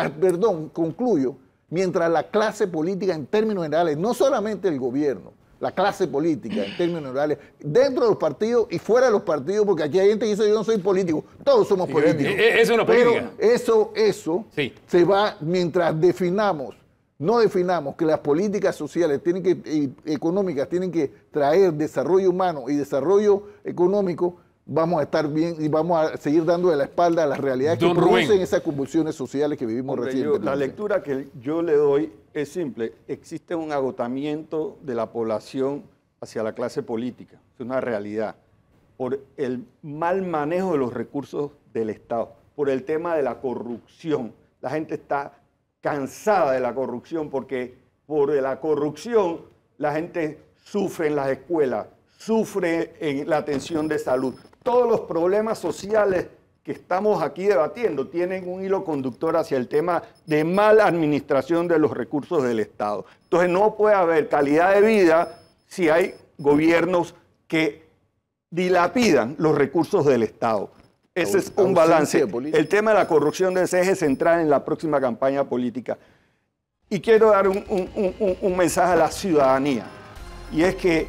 Concluyo, mientras la clase política en términos generales, no solamente el gobierno, la clase política en términos generales, dentro de los partidos y fuera de los partidos, porque aquí hay gente que dice yo no soy político, todos somos políticos. Es una política. Pero eso sí. Se va mientras no definamos que las políticas sociales y económicas tienen que traer desarrollo humano y desarrollo económico, vamos a estar bien y vamos a seguir dando la espalda a las realidades que producen esas convulsiones sociales que vivimos recientemente. La lectura que yo le doy es simple. Existe un agotamiento de la población hacia la clase política. Es una realidad. Por el mal manejo de los recursos del Estado, por el tema de la corrupción. La gente está cansada de la corrupción porque por la corrupción la gente sufre en las escuelas, sufre en la atención de salud. Todos los problemas sociales que estamos aquí debatiendo tienen un hilo conductor hacia el tema de mala administración de los recursos del Estado. Entonces no puede haber calidad de vida si hay gobiernos que dilapidan los recursos del Estado. Ese es un balance. El tema de la corrupción debe ser eje central en la próxima campaña política. Y quiero dar un mensaje a la ciudadanía, y es que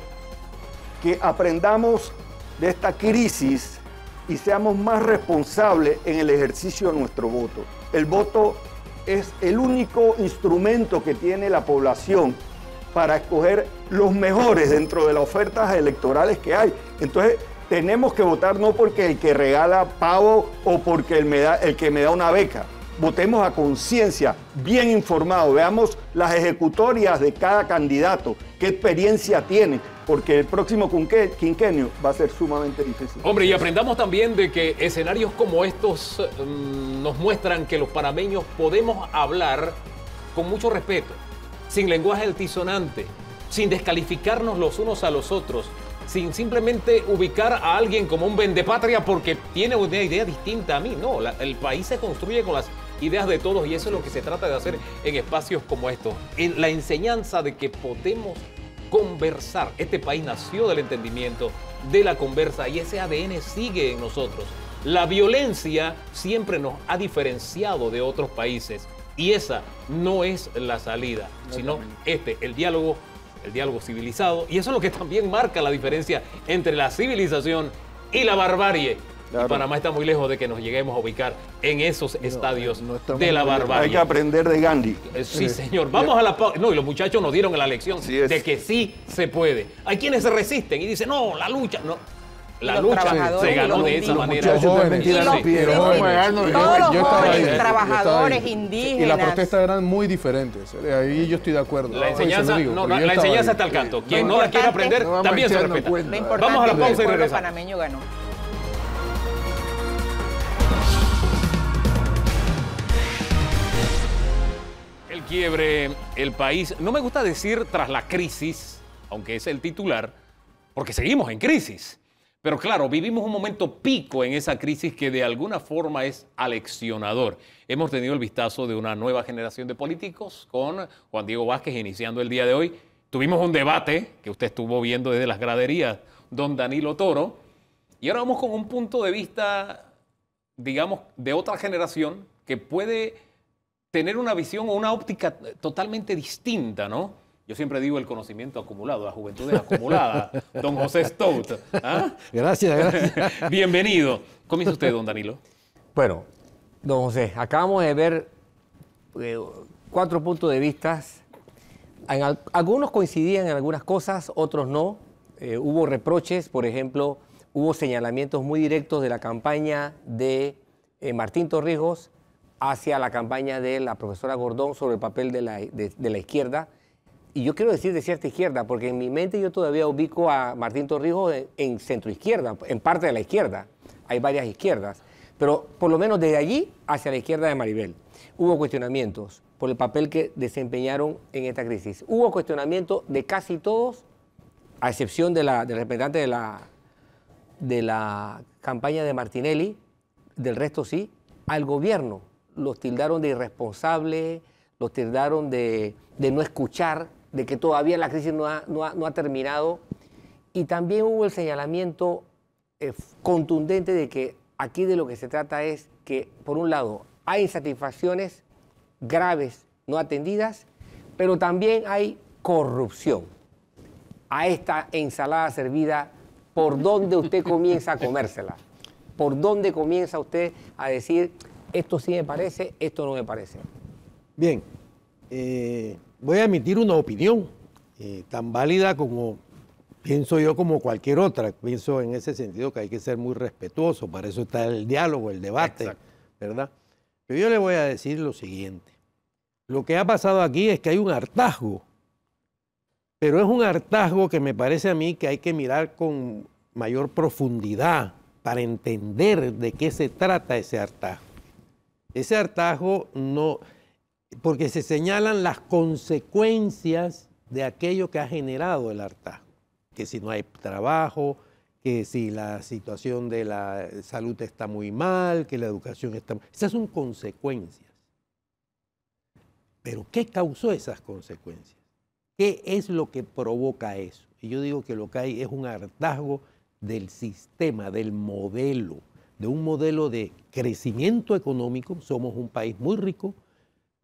aprendamos de esta crisis y seamos más responsables en el ejercicio de nuestro voto. El voto es el único instrumento que tiene la población para escoger los mejores dentro de las ofertas electorales que hay. Entonces, tenemos que votar no porque el que regala pavo o porque el que me da una beca. Votemos a conciencia, bien informado, veamos las ejecutorias de cada candidato, qué experiencia tiene, porque el próximo quinquenio va a ser sumamente difícil. Hombre, y aprendamos también de que escenarios como estos nos muestran que los panameños podemos hablar con mucho respeto, sin lenguaje altisonante, sin descalificarnos los unos a los otros, sin simplemente ubicar a alguien como un vendepatria porque tiene una idea distinta a mí. No, el país se construye con las ideas de todos y eso es lo que se trata de hacer en espacios como estos. La enseñanza de que podemos conversar. Este país nació del entendimiento, de la conversa y ese ADN sigue en nosotros. La violencia siempre nos ha diferenciado de otros países y esa no es la salida, sino el diálogo civilizado, y eso es lo que también marca la diferencia entre la civilización y la barbarie. Claro. Y Panamá está muy lejos de que nos lleguemos a ubicar en esos estadios de la barbarie. Hay que aprender de Gandhi. Sí, señor. Vamos a la pausa. No, y los muchachos nos dieron la lección de que sí se puede. Hay quienes se resisten y dicen, no, la lucha, no. La lucha se ganó de esa manera. Todos los jóvenes, trabajadores, indígenas. Y las protestas eran muy diferentes. Ahí yo estoy de acuerdo. La enseñanza, la enseñanza está al canto. Quien no la quiere aprender, también se respeta. Vamos a la pausa y regresamos. El panameño ganó. El quiebre, el país. No me gusta decir tras la crisis, aunque es el titular, porque seguimos en crisis. Pero claro, vivimos un momento pico en esa crisis que de alguna forma es aleccionador. Hemos tenido el vistazo de una nueva generación de políticos con Juan Diego Vázquez iniciando el día de hoy. Tuvimos un debate que usted estuvo viendo desde las graderías, don Danilo Toro. Y ahora vamos con un punto de vista, digamos, de otra generación que puede tener una visión o una óptica totalmente distinta, ¿no? Yo siempre digo el conocimiento acumulado, la juventud es acumulada. Don José Stout. ¿Ah? Gracias. Bienvenido. Comienza usted, don Danilo. Bueno, don José, acabamos de ver 4 puntos de vista. Algunos coincidían en algunas cosas, otros no. Hubo reproches, por ejemplo, hubo señalamientos muy directos de la campaña de Martín Torrijos hacia la campaña de la profesora Gordón sobre el papel de la izquierda. Y yo quiero decir de cierta izquierda, porque en mi mente yo todavía ubico a Martín Torrijos en centroizquierda, en parte de la izquierda. Hay varias izquierdas, pero por lo menos desde allí hacia la izquierda de Maribel. Hubo cuestionamientos por el papel que desempeñaron en esta crisis. Hubo cuestionamientos de casi todos, a excepción del representante de la campaña de Martinelli, del resto sí, al gobierno. Los tildaron de irresponsable, los tildaron de no escuchar, de que todavía la crisis no ha terminado. Y también hubo el señalamiento contundente de que aquí de lo que se trata es que, por un lado, hay insatisfacciones graves no atendidas, pero también hay corrupción. A esta ensalada servida, ¿por dónde usted comienza a comérsela? ¿Por dónde comienza usted a decir, esto sí me parece, esto no me parece? Bien, voy a emitir una opinión tan válida como Pienso yo como cualquier otra, pienso en ese sentido que hay que ser muy respetuoso, para eso está el diálogo, el debate, Exacto. ¿verdad? Pero yo le voy a decir lo siguiente, lo que ha pasado aquí es que hay un hartazgo, pero es un hartazgo que me parece a mí que hay que mirar con mayor profundidad para entender de qué se trata ese hartazgo. Ese hartazgo no, porque se señalan las consecuencias de aquello que ha generado el hartazgo, que si no hay trabajo, que si la situación de la salud está muy mal, que la educación está mal. Esas son consecuencias. Pero ¿qué causó esas consecuencias? ¿Qué es lo que provoca eso? Y yo digo que lo que hay es un hartazgo del sistema, del modelo, de un modelo de crecimiento económico. Somos un país muy rico,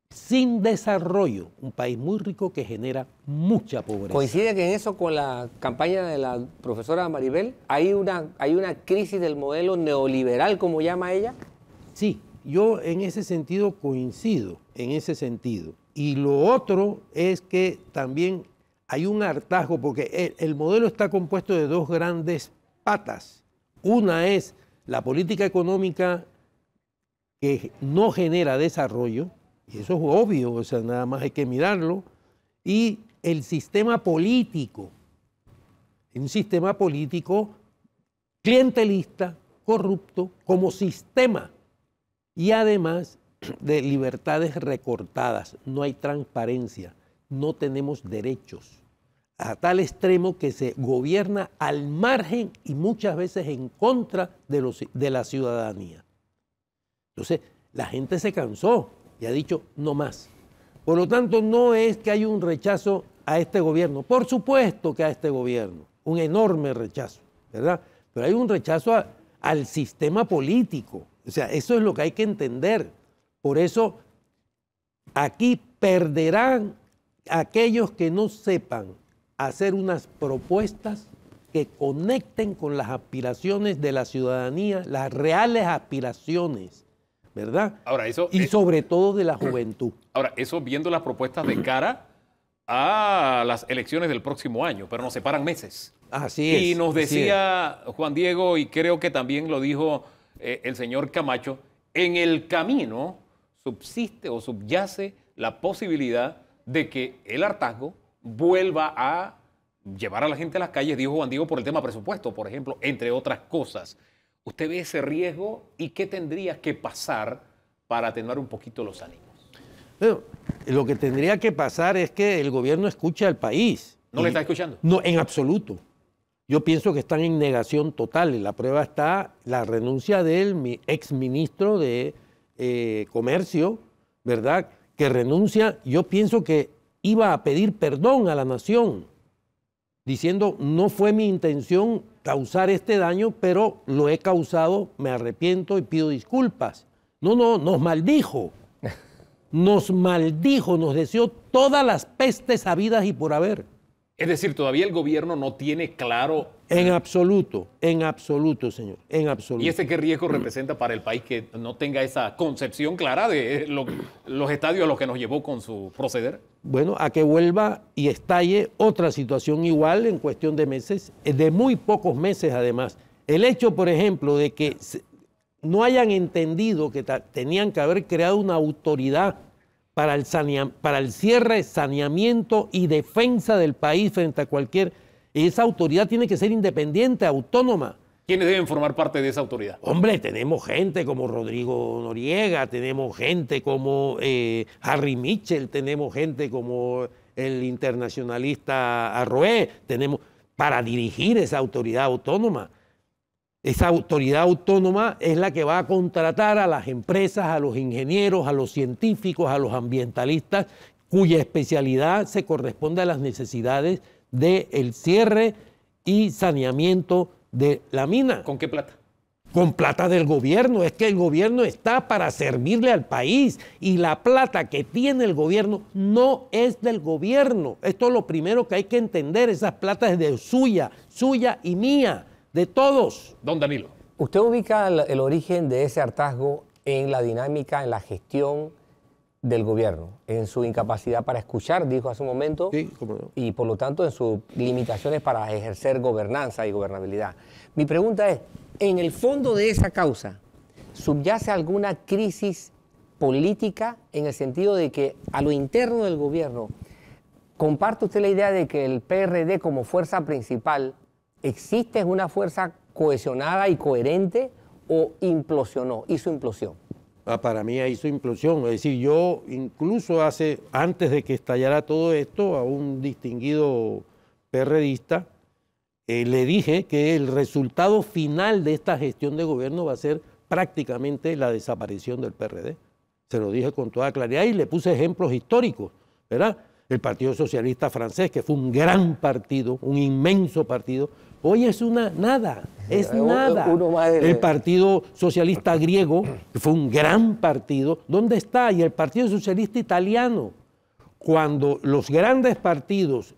sin desarrollo, un país muy rico que genera mucha pobreza. ¿Coincide que en eso con la campaña de la profesora Maribel hay una crisis del modelo neoliberal, como llama ella? Sí, yo en ese sentido coincido, en ese sentido. Y lo otro es que también hay un hartazgo, porque el modelo está compuesto de dos grandes patas. Una es la política económica que no genera desarrollo, y eso es obvio, o sea, nada más hay que mirarlo, y el sistema político, un sistema político clientelista, corrupto, como sistema, y además de libertades recortadas, no hay transparencia, no tenemos derechos, a tal extremo que se gobierna al margen y muchas veces en contra de la ciudadanía. Entonces, la gente se cansó y ha dicho no más. Por lo tanto, no es que hay un rechazo a este gobierno. Por supuesto que a este gobierno, un enorme rechazo, ¿verdad? Pero hay un rechazo al sistema político. O sea, eso es lo que hay que entender. Por eso, aquí perderán aquellos que no sepan hacer unas propuestas que conecten con las aspiraciones de la ciudadanía, las reales aspiraciones, ¿verdad? Ahora, eso, y sobre todo de la juventud. Ahora, eso viendo las propuestas de cara a las elecciones del próximo año, pero nos separan meses. Así es. Y nos decía Juan Diego, y creo que también lo dijo el señor Camacho, en el camino subsiste o subyace la posibilidad de que el hartazgo vuelva a llevar a la gente a las calles, dijo Juan Diego, por el tema presupuesto, por ejemplo, entre otras cosas. ¿Usted ve ese riesgo y qué tendría que pasar para atenuar un poquito los ánimos? Bueno, lo que tendría que pasar es que el gobierno escuche al país. ¿No le está escuchando? No, en absoluto. Yo pienso que están en negación total. La prueba está la renuncia del exministro de Comercio, ¿verdad? Que renuncia. Yo pienso que iba a pedir perdón a la nación, diciendo, no fue mi intención causar este daño, pero lo he causado, me arrepiento y pido disculpas. No, nos maldijo. Nos maldijo, nos deseó todas las pestes habidas y por haber. Es decir, todavía el gobierno no tiene claro... En absoluto, señor, en absoluto. ¿Y ese qué riesgo representa para el país que no tenga esa concepción clara de los estadios a los que nos llevó con su proceder? Bueno, a que vuelva y estalle otra situación igual en cuestión de meses, de muy pocos meses además. El hecho, por ejemplo, de que no hayan entendido que tenían que haber creado una autoridad para el cierre, saneamiento y defensa del país frente a cualquier... Esa autoridad tiene que ser independiente, autónoma. ¿Quiénes deben formar parte de esa autoridad? Hombre, tenemos gente como Rodrigo Noriega, tenemos gente como Harry Mitchell, tenemos gente como el internacionalista Arrué, tenemos para dirigir esa autoridad autónoma. Esa autoridad autónoma es la que va a contratar a las empresas, a los ingenieros, a los científicos, a los ambientalistas, cuya especialidad se corresponde a las necesidades del cierre y saneamiento de la mina. ¿Con qué plata? Con plata del gobierno. Es que el gobierno está para servirle al país y la plata que tiene el gobierno no es del gobierno. Esto es lo primero que hay que entender. Esas platas es de suya y mía, de todos. Don Danilo. ¿Usted ubica el origen de ese hartazgo en la dinámica, en la gestión del gobierno, en su incapacidad para escuchar, dijo hace un momento, Sí, cómo no. y por lo tanto en sus limitaciones para ejercer gobernanza y gobernabilidad. Mi pregunta es, en el fondo de esa causa, ¿subyace alguna crisis política en el sentido de que a lo interno del gobierno, comparte usted la idea de que el PRD como fuerza principal existe, es una fuerza cohesionada y coherente o implosionó, hizo implosión? Para mí hizo implosión. Es decir, yo incluso antes de que estallara todo esto, a un distinguido PRDista, le dije que el resultado final de esta gestión de gobierno va a ser prácticamente la desaparición del PRD. Se lo dije con toda claridad y le puse ejemplos históricos, ¿verdad? El Partido Socialista Francés, que fue un gran partido, un inmenso partido, hoy es nada. El Partido Socialista Griego, que fue un gran partido, ¿dónde está? Y el Partido Socialista Italiano, cuando los grandes partidos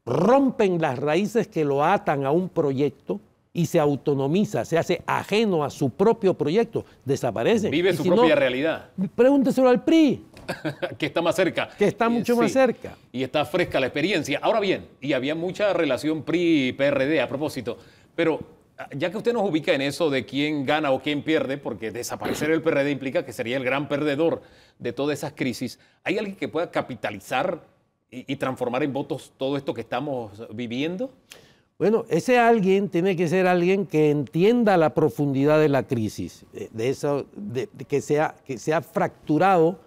rompen las raíces que lo atan a un proyecto y se autonomiza, se hace ajeno a su propio proyecto, desaparece. Vive su propia realidad. Pregúnteselo al PRI. Que está más cerca. Que está mucho más cerca. Y está fresca la experiencia. Ahora bien, y había mucha relación PRI-PRD a propósito, pero ya que usted nos ubica en eso de quién gana o quién pierde, porque desaparecer el PRD implica que sería el gran perdedor de todas esas crisis, ¿hay alguien que pueda capitalizar y transformar en votos todo esto que estamos viviendo? Bueno, ese alguien tiene que ser alguien que entienda la profundidad de la crisis, que se ha fracturado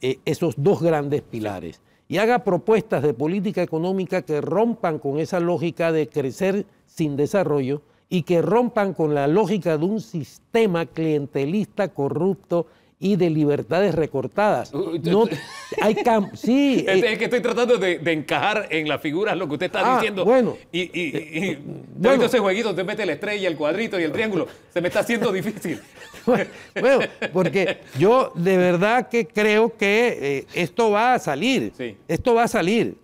esos dos grandes pilares y haga propuestas de política económica que rompan con esa lógica de crecer sin desarrollo y que rompan con la lógica de un sistema clientelista, corrupto y de libertades recortadas. No, sí. Es que estoy tratando de encajar en las figuras lo que usted está diciendo. Bueno. Bueno, ese jueguito, usted mete la estrella, el cuadrito y el triángulo. Se me está haciendo difícil. Bueno, porque yo de verdad que creo que esto va a salir. Sí. Esto va a salir.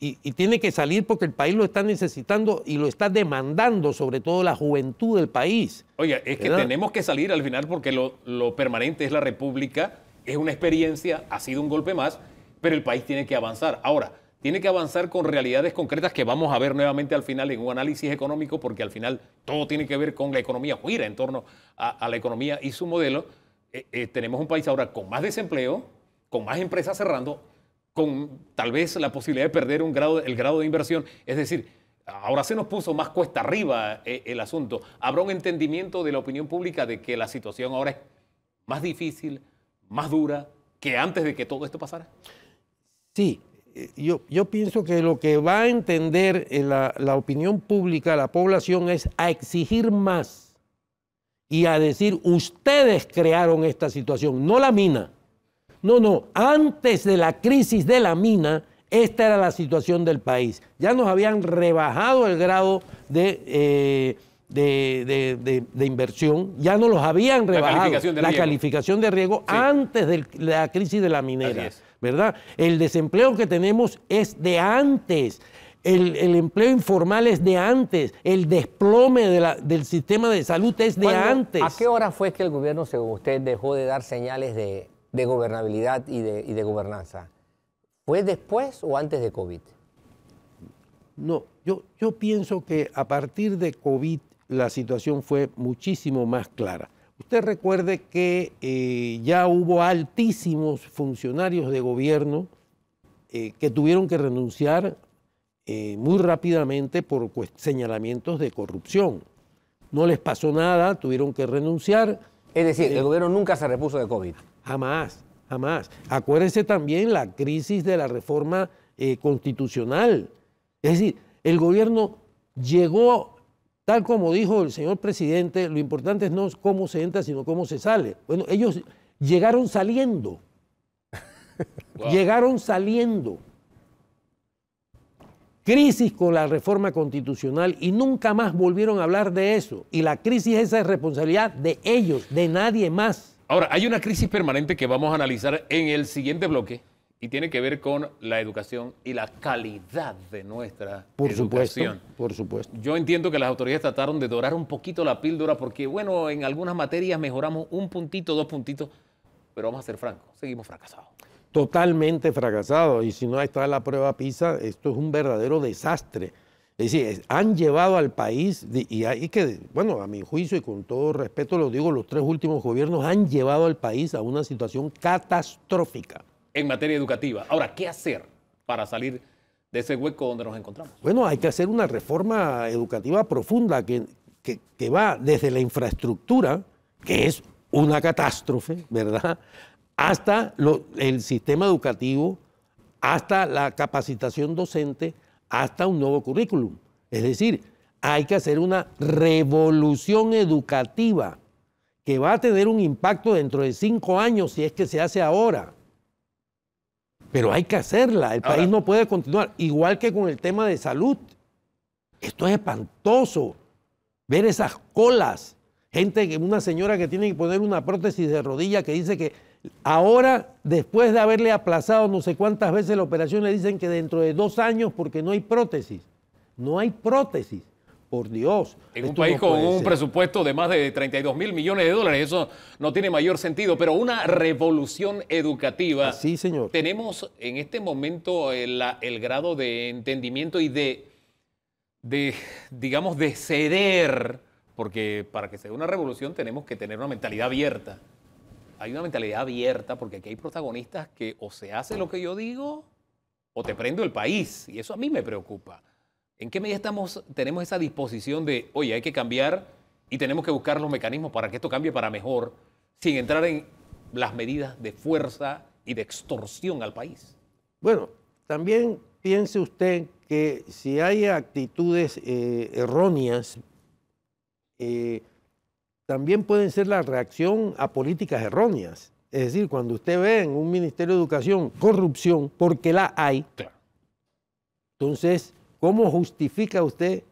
Y tiene que salir porque el país lo está necesitando y lo está demandando, sobre todo la juventud del país. Oye, es que tenemos que salir al final porque lo permanente es la República, es una experiencia, ha sido un golpe más, pero el país tiene que avanzar. Ahora, tiene que avanzar con realidades concretas que vamos a ver nuevamente al final en un análisis económico, porque al final todo tiene que ver con la economía, gira en torno a la economía y su modelo. Tenemos un país ahora con más desempleo, con más empresas cerrando, con tal vez la posibilidad de perder el grado de inversión. Es decir, ahora se nos puso más cuesta arriba el asunto. ¿Habrá un entendimiento de la opinión pública de que la situación ahora es más difícil, más dura que antes de que todo esto pasara? Sí, yo pienso que lo que va a entender la opinión pública, la población, es a exigir más y a decir, ustedes crearon esta situación, no la mina. No, antes de la crisis de la mina, esta era la situación del país. Ya nos habían rebajado el grado de inversión, ya nos los habían rebajado la calificación de riesgo sí. Antes de la crisis de la minera, ¿verdad? El desempleo que tenemos es de antes. El empleo informal es de antes, el desplome del sistema de salud es de antes. ¿A qué hora fue que el gobierno, según usted, dejó de dar señales de gobernabilidad y de gobernanza? ¿Fue después o antes de COVID? No, yo pienso que a partir de COVID la situación fue muchísimo más clara. Usted recuerde que ya hubo altísimos funcionarios de gobierno que tuvieron que renunciar muy rápidamente por señalamientos de corrupción. No les pasó nada, tuvieron que renunciar. Es decir, el gobierno nunca se repuso de COVID. Jamás, jamás. Acuérdese también la crisis de la reforma constitucional. Es decir, el gobierno llegó, tal como dijo el señor presidente, lo importante es no cómo se entra, sino cómo se sale. Bueno, ellos llegaron saliendo. Wow. Llegaron saliendo. Crisis con la reforma constitucional y nunca más volvieron a hablar de eso. Y la crisis esa es responsabilidad de ellos, de nadie más. Ahora, hay una crisis permanente que vamos a analizar en el siguiente bloque y tiene que ver con la educación y la calidad de nuestra educación. Por supuesto. Yo entiendo que las autoridades trataron de dorar un poquito la píldora porque, bueno, en algunas materias mejoramos un puntito, 2 puntitos, pero vamos a ser francos, seguimos fracasados. Totalmente fracasado. Y si no, ahí está la prueba PISA, esto es un verdadero desastre. Es decir, han llevado al país, y hay que, bueno, a mi juicio y con todo respeto lo digo, los 3 últimos gobiernos han llevado al país a una situación catastrófica. En materia educativa. Ahora, ¿qué hacer para salir de ese hueco donde nos encontramos? Bueno, hay que hacer una reforma educativa profunda que va desde la infraestructura, que es una catástrofe, ¿verdad?, hasta el sistema educativo, hasta la capacitación docente, hasta un nuevo currículum. Es decir, hay que hacer una revolución educativa que va a tener un impacto dentro de 5 años si es que se hace ahora. Pero hay que hacerla, el país no puede continuar. Igual que con el tema de salud. Esto es espantoso, ver esas colas. Una señora que tiene que poner una prótesis de rodilla que dice que ahora, después de haberle aplazado no sé cuántas veces la operación, le dicen que dentro de 2 años porque no hay prótesis. No hay prótesis. Por Dios. En un país con un presupuesto de más de 32 mil millones de dólares, eso no tiene mayor sentido, pero una revolución educativa. Sí, señor. Tenemos en este momento el grado de entendimiento y digamos, de ceder, porque para que sea una revolución tenemos que tener una mentalidad abierta. Hay una mentalidad abierta porque aquí hay protagonistas que o se hace lo que yo digo o te prendo el país, y eso a mí me preocupa. ¿En qué medida tenemos esa disposición de, oye, hay que cambiar y tenemos que buscar los mecanismos para que esto cambie para mejor, sin entrar en las medidas de fuerza y de extorsión al país? Bueno, también piense usted que si hay actitudes erróneas, también pueden ser la reacción a políticas erróneas. Es decir, cuando usted ve en un Ministerio de Educación corrupción, porque la hay, claro. Entonces, ¿cómo justifica usted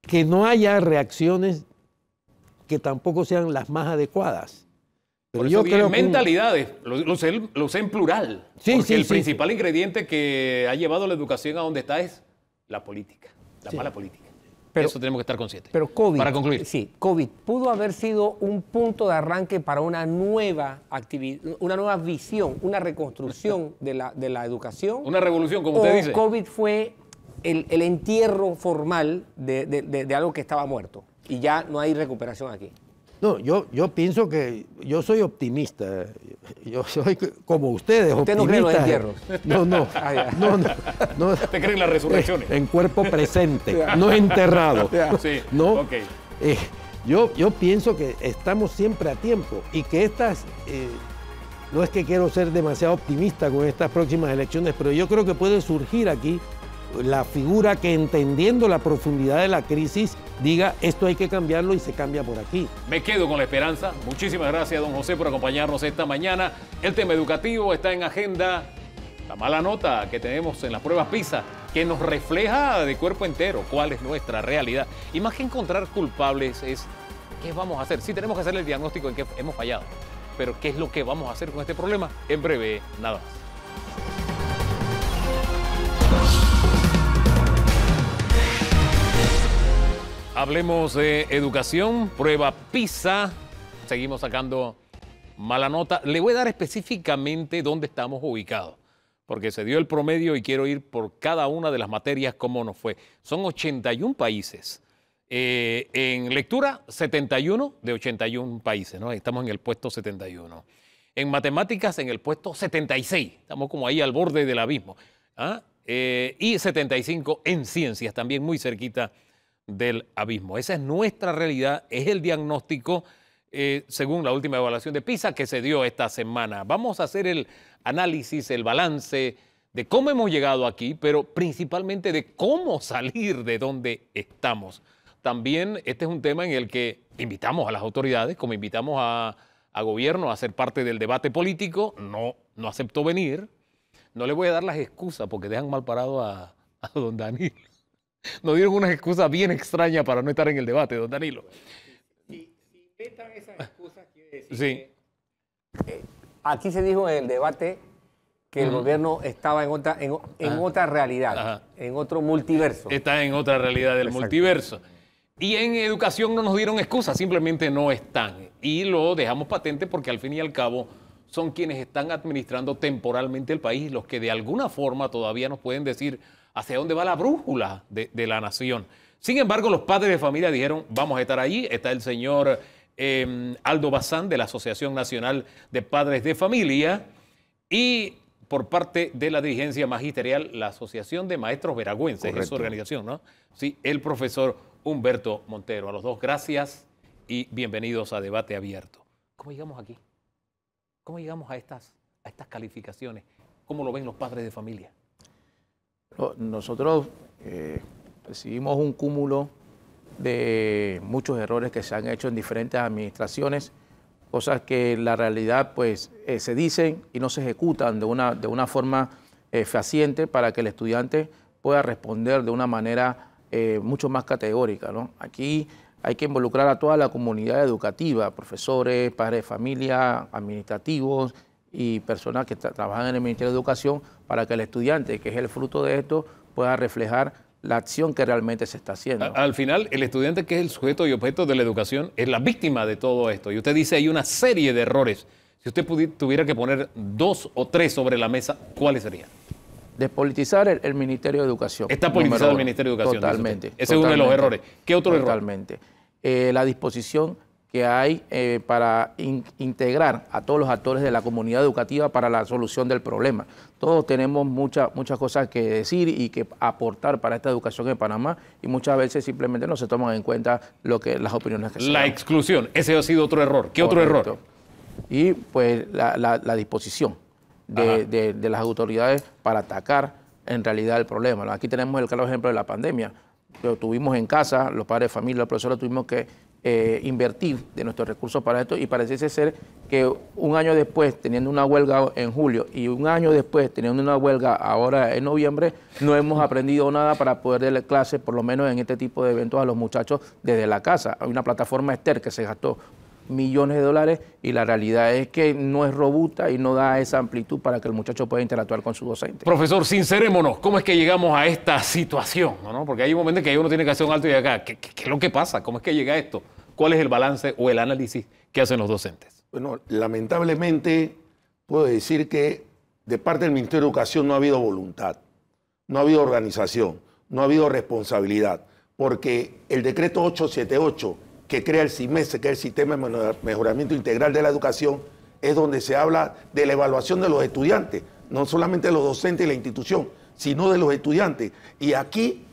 que no haya reacciones que tampoco sean las más adecuadas? Pero yo creo que mentalidades, lo sé en plural, sí, porque sí, el principal ingrediente que ha llevado la educación a donde está es la política, la mala política. Pero, eso tenemos que estar conscientes. Pero COVID, para concluir. Sí, COVID pudo haber sido un punto de arranque para una nueva actividad, una nueva visión, una reconstrucción de la educación. Una revolución, como usted dice. COVID fue el entierro formal de algo que estaba muerto y ya no hay recuperación aquí. No, yo pienso que yo soy optimista. Yo soy como ustedes, ¿Usted optimista. no cree en los entierros? No. ¿Usted cree en las resurrecciones? En cuerpo presente, no enterrado. Sí, ¿no? ok. Yo pienso que estamos siempre a tiempo y que no es que quiero ser demasiado optimista con estas próximas elecciones, pero yo creo que puede surgir aquí la figura que, entendiendo la profundidad de la crisis, diga esto hay que cambiarlo y se cambia por aquí. Me quedo con la esperanza. Muchísimas gracias, don José, por acompañarnos esta mañana. El tema educativo está en agenda. La mala nota que tenemos en las pruebas PISA, que nos refleja de cuerpo entero cuál es nuestra realidad. Y más que encontrar culpables es qué vamos a hacer. Sí tenemos que hacer el diagnóstico en que hemos fallado, pero qué es lo que vamos a hacer con este problema. En breve, nada más. Hablemos de educación, prueba PISA. Seguimos sacando mala nota. Le voy a dar específicamente dónde estamos ubicados, porque se dio el promedio y quiero ir por cada una de las materias cómo nos fue. Son 81 países. En lectura, 71 de 81 países, ¿no? Estamos en el puesto 71. En matemáticas, en el puesto 76. Estamos como ahí al borde del abismo. Y 75 en ciencias, también muy cerquita del abismo. Esa es nuestra realidad, es el diagnóstico según la última evaluación de PISA que se dio esta semana. Vamos a hacer el análisis, el balance de cómo hemos llegado aquí, pero principalmente de cómo salir de donde estamos. También este es un tema en el que invitamos a las autoridades, como invitamos a gobierno a ser parte del debate político. No aceptó venir. No le voy a dar las excusas porque dejan mal parado a don Danilo. Nos dieron unas excusas bien extrañas para no estar en el debate, don Danilo. Si inventan esas excusas, quiere decir que aquí se dijo en el debate que el gobierno estaba en otra realidad, en otro multiverso. Está en otra realidad del multiverso. Y en educación no nos dieron excusas, simplemente no están. Y lo dejamos patente porque al fin y al cabo son quienes están administrando temporalmente el país, los que de alguna forma todavía nos pueden decir hacia dónde va la brújula de la nación. Sin embargo, los padres de familia dijeron, vamos a estar allí. Está el señor Aldo Bazán, de la Asociación Nacional de Padres de Familia, y por parte de la dirigencia magisterial, la Asociación de Maestros Veragüenses, Correcto. es su organización, ¿no? Sí, el profesor Humberto Montero. A los dos, gracias y bienvenidos a Debate Abierto. ¿Cómo llegamos aquí? ¿Cómo llegamos a estas calificaciones? ¿Cómo lo ven los padres de familia? Nosotros recibimos un cúmulo de muchos errores que se han hecho en diferentes administraciones, cosas que en la realidad pues se dicen y no se ejecutan de una forma fehaciente para que el estudiante pueda responder de una manera mucho más categórica, ¿no? Aquí hay que involucrar a toda la comunidad educativa, profesores, padres de familia, administrativos y personas que trabajan en el Ministerio de Educación, para que el estudiante, que es el fruto de esto, pueda reflejar la acción que realmente se está haciendo. Al final, el estudiante, que es el sujeto y objeto de la educación, es la víctima de todo esto. Y usted dice hay una serie de errores. Si usted tuviera que poner 2 o 3 sobre la mesa, ¿cuáles serían? Despolitizar el Ministerio de Educación. Está politizado el Ministerio de Educación. Totalmente. Ese es uno de los errores. ¿Qué otro error? Totalmente. La disposición que hay para integrar a todos los actores de la comunidad educativa para la solución del problema. Todos tenemos muchas cosas que decir y que aportar para esta educación en Panamá, y muchas veces simplemente no se toman en cuenta las opiniones que se dan. La exclusión, ese ha sido otro error. ¿Qué otro error? Y pues la disposición de las autoridades para atacar en realidad el problema. Aquí tenemos el claro ejemplo de la pandemia. Lo tuvimos en casa, los padres de familia, los profesores tuvimos que invertir de nuestros recursos para esto, y pareciese ser que un año después, teniendo una huelga en julio y un año después, teniendo una huelga ahora en noviembre, no hemos aprendido nada para poder darle clases, por lo menos en este tipo de eventos, a los muchachos desde la casa. Hay una plataforma Esther que se gastó millones de dólares y la realidad es que no es robusta y no da esa amplitud para que el muchacho pueda interactuar con su docente. Profesor, sincerémonos, ¿cómo es que llegamos a esta situación? ¿No? Porque hay un momento en que uno tiene que hacer un alto y acá. ¿Qué es lo que pasa? ¿Cómo es que llega a esto? ¿Cuál es el balance o el análisis que hacen los docentes? Bueno, lamentablemente puedo decir que de parte del Ministerio de Educación no ha habido voluntad, no ha habido organización, no ha habido responsabilidad, porque el decreto 878 que crea el CIMESE, que es el Sistema de Mejoramiento Integral de la Educación, es donde se habla de la evaluación de los estudiantes, no solamente de los docentes y la institución, sino de los estudiantes. Y aquí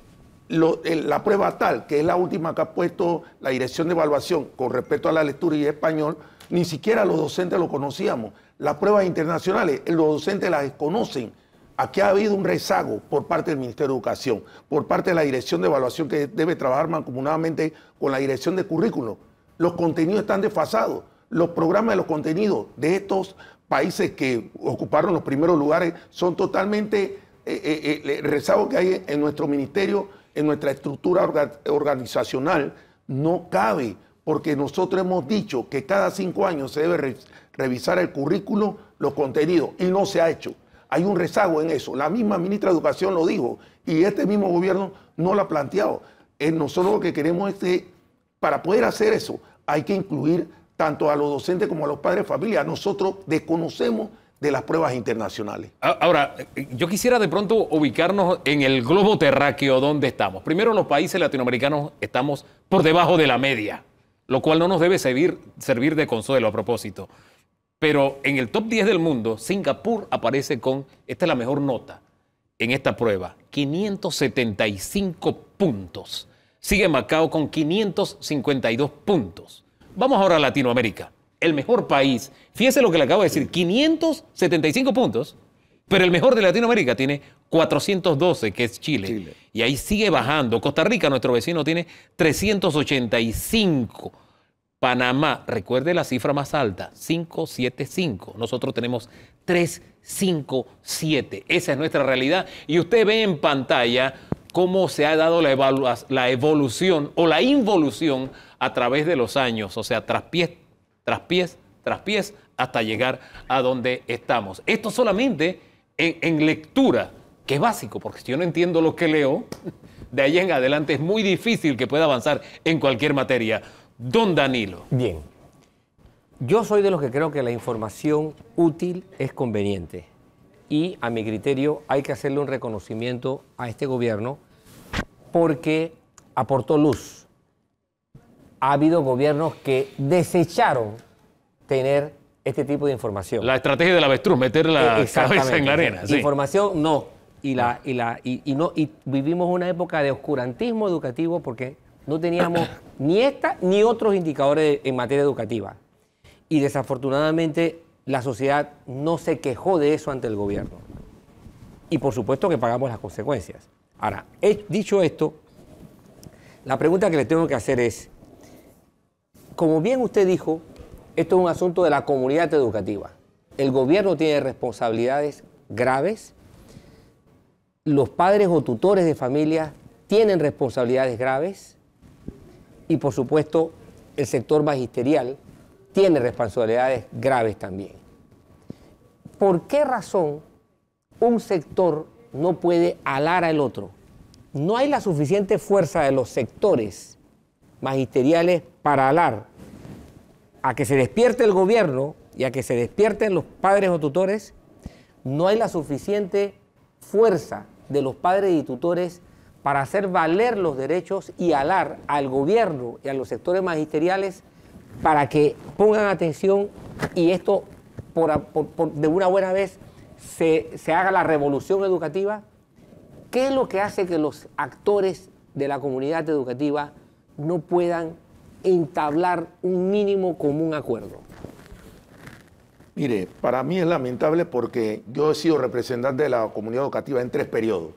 la prueba tal, que es la última que ha puesto la Dirección de Evaluación con respecto a la lectura y español, ni siquiera los docentes lo conocíamos. Las pruebas internacionales, los docentes las desconocen. Aquí ha habido un rezago por parte del Ministerio de Educación, por parte de la Dirección de Evaluación, que debe trabajar mancomunadamente con la Dirección de Currículo. Los contenidos están desfasados. Los programas de los contenidos de estos países que ocuparon los primeros lugares son totalmente el rezago que hay en nuestro ministerio, en nuestra estructura organizacional, no cabe, porque nosotros hemos dicho que cada 5 años se debe revisar el currículo, los contenidos, y no se ha hecho. Hay un rezago en eso. La misma ministra de Educación lo dijo y este mismo gobierno no lo ha planteado. Nosotros lo que queremos es que para poder hacer eso hay que incluir tanto a los docentes como a los padres de familia. Nosotros desconocemos de las pruebas internacionales. Ahora, yo quisiera de pronto ubicarnos en el globo terráqueo donde estamos. Primero, los países latinoamericanos estamos por debajo de la media, lo cual no nos debe servir de consuelo a propósito. Pero en el top 10 del mundo, Singapur aparece con, esta es la mejor nota en esta prueba, 575 puntos. Sigue Macao con 552 puntos. Vamos ahora a Latinoamérica, el mejor país. Fíjese lo que le acabo de decir, 575 puntos, pero el mejor de Latinoamérica tiene 412, que es Chile. Y ahí sigue bajando. Costa Rica, nuestro vecino, tiene 385. Panamá, recuerde la cifra más alta, 575. Nosotros tenemos 357. Esa es nuestra realidad. Y usted ve en pantalla cómo se ha dado la evolución o la involución a través de los años. O sea, tras pies, hasta llegar a donde estamos. Esto solamente en lectura, que es básico, porque si yo no entiendo lo que leo, de ahí en adelante es muy difícil que pueda avanzar en cualquier materia. Don Danilo. Bien. Yo soy de los que creo que la información útil es conveniente y a mi criterio hay que hacerle un reconocimiento a este gobierno porque aportó luz. Ha habido gobiernos que desecharon tener este tipo de información. La estrategia del avestruz, meter la cabeza en la arena. Sí. Información no. Y vivimos una época de oscurantismo educativo porque no teníamos ni esta ni otros indicadores en materia educativa. Y desafortunadamente la sociedad no se quejó de eso ante el gobierno. Y por supuesto que pagamos las consecuencias. Ahora, dicho esto, la pregunta que le tengo que hacer es, como bien usted dijo, esto es un asunto de la comunidad educativa. El gobierno tiene responsabilidades graves, los padres o tutores de familia tienen responsabilidades graves y por supuesto el sector magisterial tiene responsabilidades graves también. ¿Por qué razón un sector no puede alar al otro? No hay la suficiente fuerza de los sectores magisteriales para alar a que se despierte el gobierno y a que se despierten los padres o tutores. No hay la suficiente fuerza de los padres y tutores para hacer valer los derechos y alar al gobierno y a los sectores magisteriales para que pongan atención y esto de una buena vez se haga la revolución educativa. ¿Qué es lo que hace que los actores de la comunidad educativa no puedan entablar un mínimo común acuerdo? Mire, para mí es lamentable porque yo he sido representante de la comunidad educativa en 3 periodos.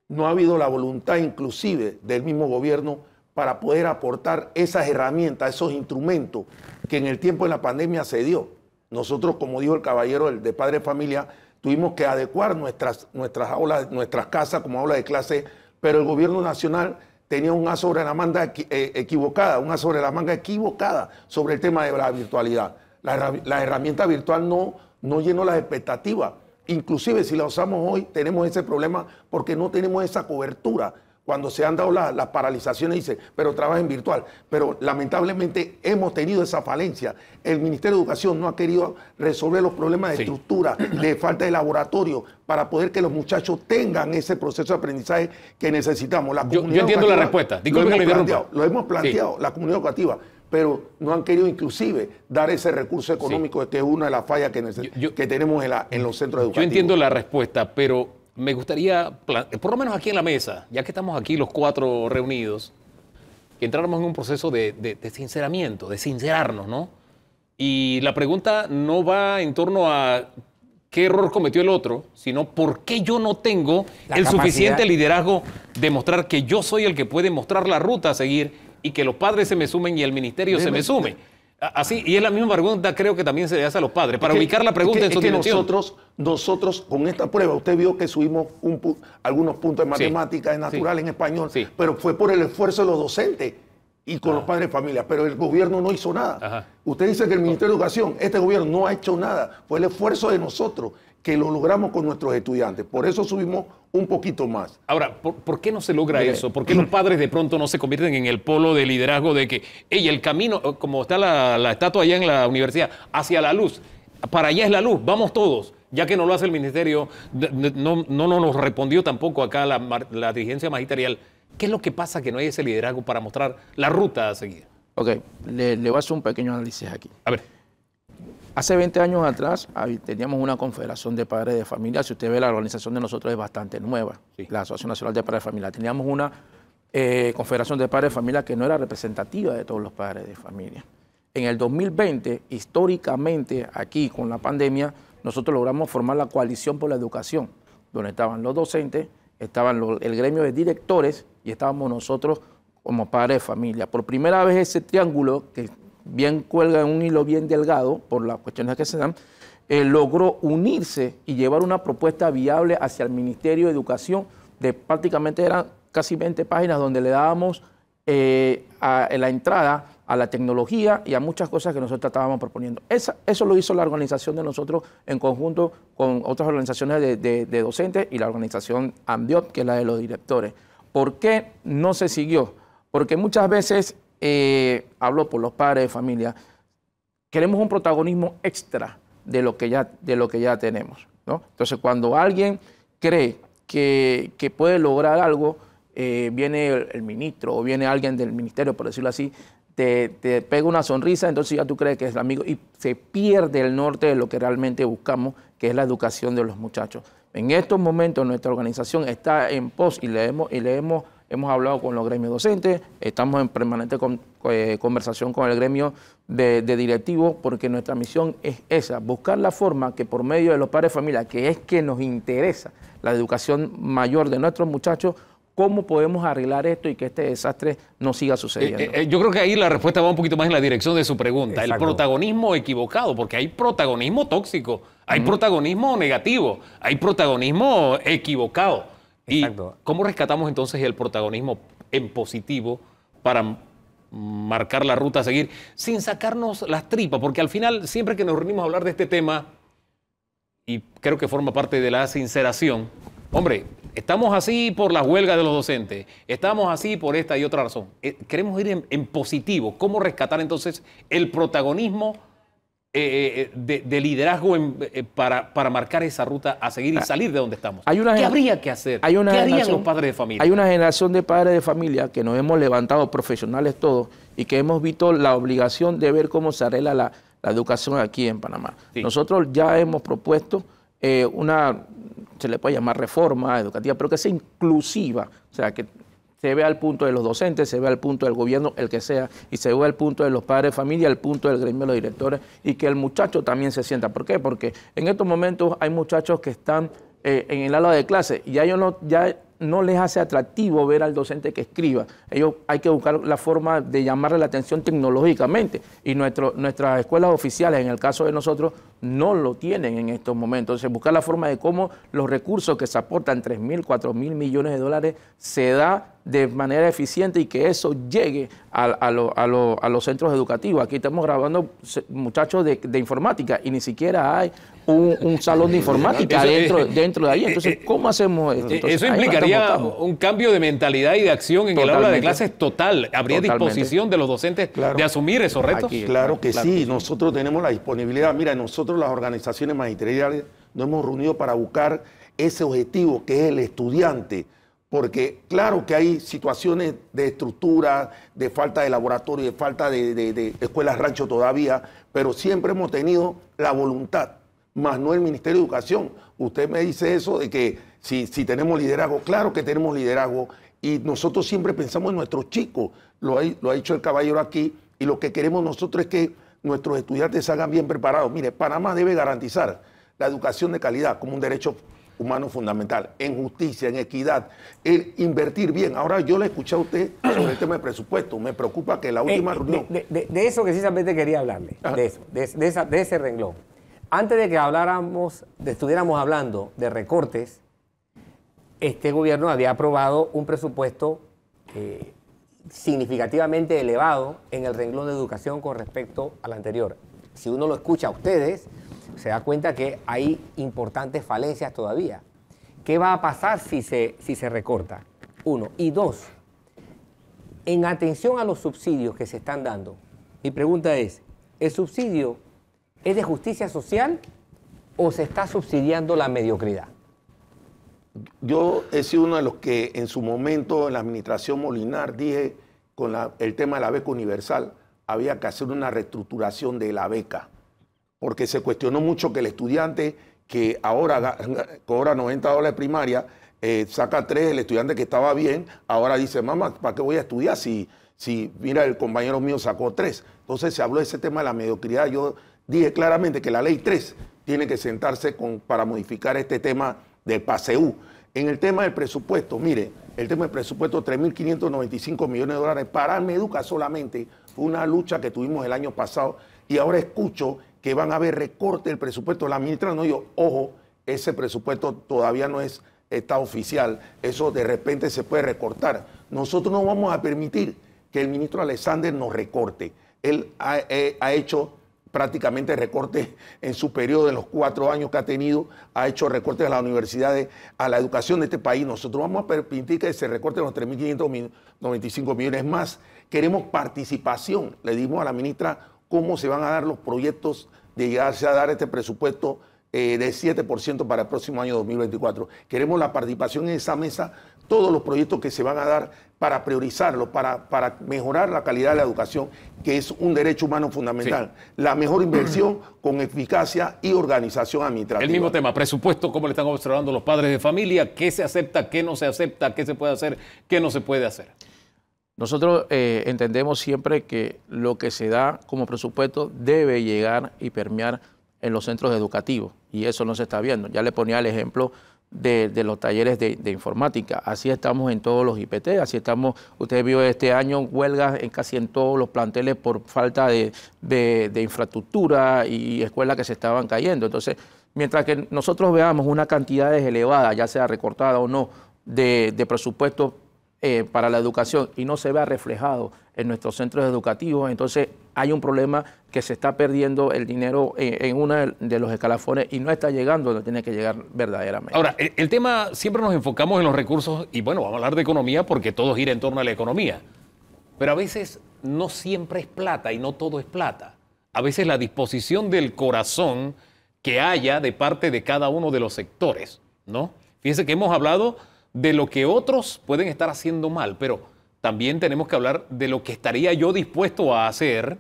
No ha habido la voluntad inclusive del mismo gobierno para poder aportar esas herramientas, esos instrumentos que en el tiempo de la pandemia se dio. Nosotros, como dijo el caballero de Padre de Familia, tuvimos que adecuar nuestras aulas, nuestras casas como aulas de clase, pero el gobierno nacional tenía un as sobre la manga equivocada, un as sobre la manga equivocada sobre el tema de la virtualidad. La herramienta virtual no llenó las expectativas. Inclusive si la usamos hoy tenemos ese problema porque no tenemos esa cobertura. Cuando se han dado las paralizaciones dice, pero trabajen virtual. Pero lamentablemente hemos tenido esa falencia. El Ministerio de Educación no ha querido resolver los problemas de estructura, de falta de laboratorio, para poder que los muchachos tengan ese proceso de aprendizaje que necesitamos. Yo entiendo la respuesta. Lo hemos planteado, la comunidad educativa, pero no han querido inclusive dar ese recurso económico, que es una de las fallas que tenemos en los centros educativos. Yo entiendo la respuesta, pero me gustaría, por lo menos aquí en la mesa, ya que estamos aquí los 4 reunidos, que entráramos en un proceso de sinceramiento, de sincerarnos, ¿no? Y la pregunta no va en torno a qué error cometió el otro, sino por qué yo no tengo el suficiente liderazgo de mostrar que yo soy el que puede mostrar la ruta a seguir y que los padres se me sumen y el ministerio se me sume. Así, y es la misma pregunta, creo que también se le hace a los padres, para ubicar la pregunta en su dimensión. Nosotros, con esta prueba, usted vio que subimos algunos puntos de matemáticas, de natural, en español, pero fue por el esfuerzo de los docentes y con los padres de familia, pero el gobierno no hizo nada. Ajá. Usted dice que el Ministerio de Educación, este gobierno no ha hecho nada, fue el esfuerzo de nosotros que lo logramos con nuestros estudiantes, por eso subimos un poquito más. Ahora, ¿por qué no se logra eso? ¿Por qué los padres de pronto no se convierten en el polo de liderazgo de que, el camino, como está la estatua allá en la universidad, hacia la luz, para allá es la luz, vamos todos, ya que no lo hace el ministerio, no nos respondió tampoco acá la dirigencia magisterial? ¿Qué es lo que pasa que no hay ese liderazgo para mostrar la ruta a seguir? Ok, le voy a hacer un pequeño análisis aquí. A ver. Hace 20 años atrás teníamos una confederación de padres de familia. Si usted ve, la organización de nosotros es bastante nueva, la Asociación Nacional de Padres de Familia. Teníamos una confederación de padres de familia que no era representativa de todos los padres de familia. En el 2020, históricamente, aquí con la pandemia, nosotros logramos formar la Coalición por la Educación, donde estaban los docentes, estaban el gremio de directores y estábamos nosotros como padres de familia. Por primera vez ese triángulo que bien cuelga en un hilo bien delgado, por las cuestiones que se dan, logró unirse y llevar una propuesta viable hacia el Ministerio de Educación, de prácticamente eran casi 20 páginas donde le dábamos la entrada a la tecnología y a muchas cosas que nosotros estábamos proponiendo. Eso lo hizo la organización de nosotros en conjunto con otras organizaciones de docentes y la organización AMDIOP, que es la de los directores. ¿Por qué no se siguió? Porque muchas veces, hablo por los padres de familia, queremos un protagonismo extra de lo que ya tenemos, ¿no? Entonces, cuando alguien cree que puede lograr algo, viene el ministro o viene alguien del ministerio, por decirlo así, te pega una sonrisa, entonces ya tú crees que es el amigo y se pierde el norte de lo que realmente buscamos, que es la educación de los muchachos. En estos momentos nuestra organización está en pos y hemos hablado con los gremios docentes, estamos en permanente conversación con el gremio de directivos, porque nuestra misión es esa, buscar la forma que por medio de los padres de familia, que es que nos interesa la educación mayor de nuestros muchachos, cómo podemos arreglar esto y que este desastre no siga sucediendo. Yo creo que ahí la respuesta va un poquito más en la dirección de su pregunta. Exacto. El protagonismo equivocado, porque hay protagonismo tóxico, hay protagonismo negativo, hay protagonismo equivocado. Exacto. ¿Y cómo rescatamos entonces el protagonismo en positivo para marcar la ruta a seguir sin sacarnos las tripas? Porque al final, siempre que nos reunimos a hablar de este tema, y creo que forma parte de la sinceración, hombre, estamos así por las huelgas de los docentes, estamos así por esta y otra razón. Queremos ir en positivo. ¿Cómo rescatar entonces el protagonismo de liderazgo para marcar esa ruta a seguir y salir de donde estamos? ¿Qué habría que hacer? ¿Qué harían los padres de familia? Hay una generación de padres de familia que nos hemos levantado, profesionales todos, y que hemos visto la obligación de ver cómo se arregla la educación aquí en Panamá. Sí. Nosotros ya hemos propuesto se le puede llamar reforma educativa, pero que sea inclusiva, o sea, que se vea el punto de los docentes, se vea el punto del gobierno, el que sea, y se vea el punto de los padres de familia, el punto del gremio de los directores, y que el muchacho también se sienta. ¿Por qué? Porque en estos momentos hay muchachos que están en el aula de clase y ya no les hace atractivo ver al docente que escriba. Ellos hay que buscar la forma de llamarle la atención tecnológicamente, y nuestras escuelas oficiales, en el caso de nosotros, no lo tienen en estos momentos. Entonces, buscar la forma de cómo los recursos que se aportan, 3.000, 4.000 millones de dólares, se da de manera eficiente y que eso llegue a los centros educativos. Aquí estamos grabando muchachos de informática y ni siquiera hay un salón de informática dentro de ahí. Entonces, ¿cómo hacemos esto? Entonces, eso implicaría un cambio de mentalidad y de acción en el aula de clases total. ¿Habría disposición de los docentes de asumir esos retos? Claro que sí, nosotros tenemos la disponibilidad. Mira, nosotros las organizaciones magisteriales nos hemos reunido para buscar ese objetivo que es el estudiante. Porque claro que hay situaciones de estructura, de falta de laboratorio, de falta de escuelas rancho todavía, pero siempre hemos tenido la voluntad, más no el Ministerio de Educación. Usted me dice eso de que si tenemos liderazgo, claro que tenemos liderazgo, y nosotros siempre pensamos en nuestros chicos, lo ha dicho el caballero aquí, y lo que queremos nosotros es que nuestros estudiantes salgan bien preparados. Mire, Panamá debe garantizar la educación de calidad como un derecho humano fundamental, en justicia, en equidad, el invertir bien. Ahora yo le escuché a usted sobre el tema de presupuesto. Me preocupa que la última reunión... De eso precisamente quería hablarle, de ese renglón. Antes de que estuviéramos hablando de recortes, este gobierno había aprobado un presupuesto significativamente elevado en el renglón de educación con respecto al anterior. Si uno lo escucha a ustedes, se da cuenta que hay importantes falencias todavía. ¿Qué va a pasar si se recorta? Uno. Y dos, en atención a los subsidios que se están dando, mi pregunta es, ¿el subsidio es de justicia social o se está subsidiando la mediocridad? Yo he sido uno de los que en su momento en la administración Molinar dije con el tema de la beca universal, había que hacer una reestructuración de la beca, porque se cuestionó mucho que el estudiante que ahora cobra $90 primaria, saca 3, el estudiante que estaba bien, ahora dice, mamá, ¿para qué voy a estudiar si mira, el compañero mío sacó 3? Entonces se habló de ese tema de la mediocridad. Yo dije claramente que la ley 3 tiene que sentarse para modificar este tema del PASEU. En el tema del presupuesto, mire, el tema del presupuesto, 3.595 millones de dólares para Meduca solamente, fue una lucha que tuvimos el año pasado, y ahora escucho que van a haber recorte del presupuesto. La ministra no dijo, ojo, ese presupuesto todavía no está oficial, eso de repente se puede recortar. Nosotros no vamos a permitir que el ministro Alexander nos recorte. Él ha hecho prácticamente recortes en su periodo, en los 4 años que ha tenido, ha hecho recortes a las universidades, a la educación de este país. Nosotros vamos a permitir que se recorten los 3.595 millones más. Queremos participación, le dimos a la ministra cómo se van a dar los proyectos de llegarse a dar este presupuesto de 7% para el próximo año 2024. Queremos la participación en esa mesa, todos los proyectos que se van a dar para priorizarlo, para mejorar la calidad de la educación, que es un derecho humano fundamental. Sí. La mejor inversión con eficacia y organización administrativa. El mismo tema, presupuesto, cómo le están observando los padres de familia, qué se acepta, qué no se acepta, qué se puede hacer, qué no se puede hacer. Nosotros entendemos siempre que lo que se da como presupuesto debe llegar y permear en los centros educativos, y eso no se está viendo. Ya le ponía el ejemplo de los talleres de informática. Así estamos en todos los IPT, así estamos, usted vio este año huelgas casi en todos los planteles por falta de infraestructura y escuelas que se estaban cayendo. Entonces, mientras que nosotros veamos una cantidad elevada, ya sea recortada o no, de presupuesto para la educación y no se vea reflejado en nuestros centros educativos, entonces hay un problema que se está perdiendo el dinero en uno de los escalafones y no está llegando donde tiene que llegar verdaderamente. Ahora, el tema, siempre nos enfocamos en los recursos y bueno, vamos a hablar de economía porque todo gira en torno a la economía, pero a veces no siempre es plata y no todo es plata. A veces la disposición del corazón que haya de parte de cada uno de los sectores, ¿no? Fíjense que hemos hablado de lo que otros pueden estar haciendo mal, pero también tenemos que hablar de lo que estaría yo dispuesto a hacer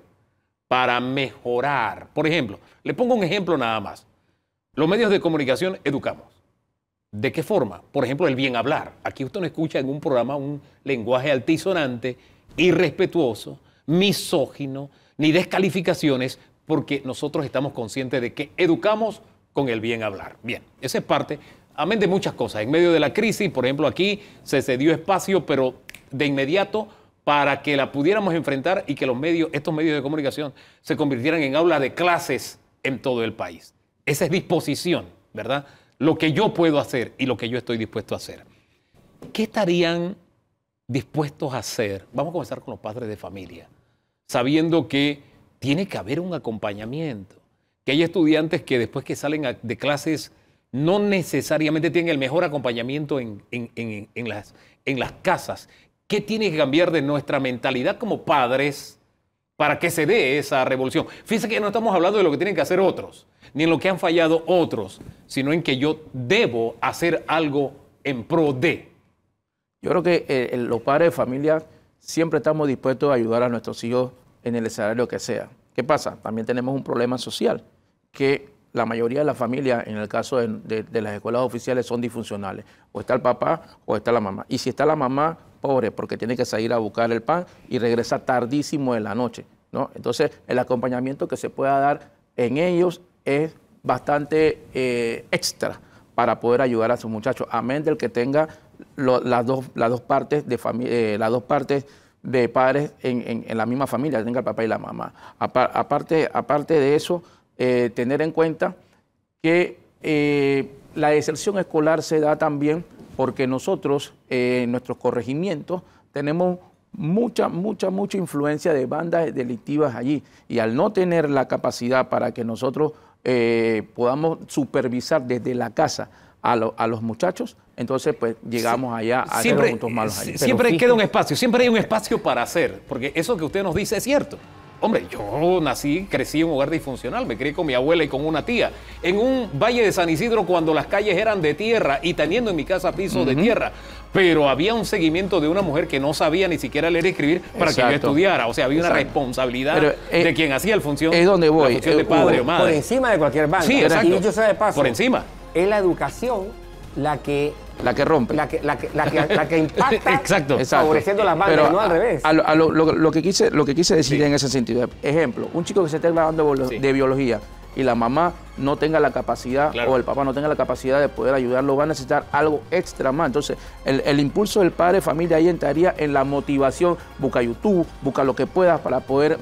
para mejorar. Por ejemplo, le pongo un ejemplo nada más. Los medios de comunicación educamos. ¿De qué forma? Por ejemplo, el bien hablar. Aquí usted no escucha en un programa un lenguaje altisonante, irrespetuoso, misógino, ni descalificaciones, porque nosotros estamos conscientes de que educamos con el bien hablar. Bien, esa es parte. Amén de muchas cosas. En medio de la crisis, por ejemplo, aquí se cedió espacio, pero de inmediato para que la pudiéramos enfrentar y que estos medios de comunicación se convirtieran en aulas de clases en todo el país. Esa es disposición, ¿verdad? Lo que yo puedo hacer y lo que yo estoy dispuesto a hacer. ¿Qué estarían dispuestos a hacer? Vamos a comenzar con los padres de familia, sabiendo que tiene que haber un acompañamiento, que hay estudiantes que después que salen de clases no necesariamente tienen el mejor acompañamiento en las casas. ¿Qué tiene que cambiar de nuestra mentalidad como padres para que se dé esa revolución? Fíjense que no estamos hablando de lo que tienen que hacer otros, ni en lo que han fallado otros, sino en que yo debo hacer algo en pro de. Yo creo que los padres de familia siempre estamos dispuestos a ayudar a nuestros hijos en el escenario que sea. ¿Qué pasa? También tenemos un problema social, que la mayoría de las familias, en el caso de las escuelas oficiales, son disfuncionales. O está el papá o está la mamá. Y si está la mamá, pobre, porque tiene que salir a buscar el pan y regresa tardísimo en la noche, ¿no? Entonces, el acompañamiento que se pueda dar en ellos es bastante extra para poder ayudar a sus muchachos, amén del que tenga las dos partes de padres en la misma familia, que tenga el papá y la mamá. Aparte de eso, tener en cuenta que la deserción escolar se da también porque nosotros, en nuestros corregimientos, tenemos mucha influencia de bandas delictivas allí. Y al no tener la capacidad para que nosotros podamos supervisar desde la casa a los muchachos, entonces pues llegamos allá a hacer los puntos malos allí. Siempre queda un espacio, siempre hay un espacio para hacer, porque eso que usted nos dice es cierto. Hombre, yo crecí en un hogar disfuncional, me crié con mi abuela y con una tía, en un valle de San Isidro cuando las calles eran de tierra y teniendo en mi casa pisos de tierra, pero había un seguimiento de una mujer que no sabía ni siquiera leer y escribir para que yo estudiara, o sea, había una responsabilidad de quien hacía la función de padre o madre. Por encima de cualquier banda. Sí, exacto. Y dicho sea de paso, por encima. Es la educación la que rompe. La que impacta, exacto. favoreciendo las bandas, pero no al revés. Lo que quise decir en ese sentido, ejemplo, un chico que se esté graduando de biología y la mamá no tenga la capacidad o el papá no tenga la capacidad de poder ayudarlo, va a necesitar algo extra más. Entonces, el impulso del padre de familia ahí entraría en la motivación. Busca YouTube, busca lo que puedas para poder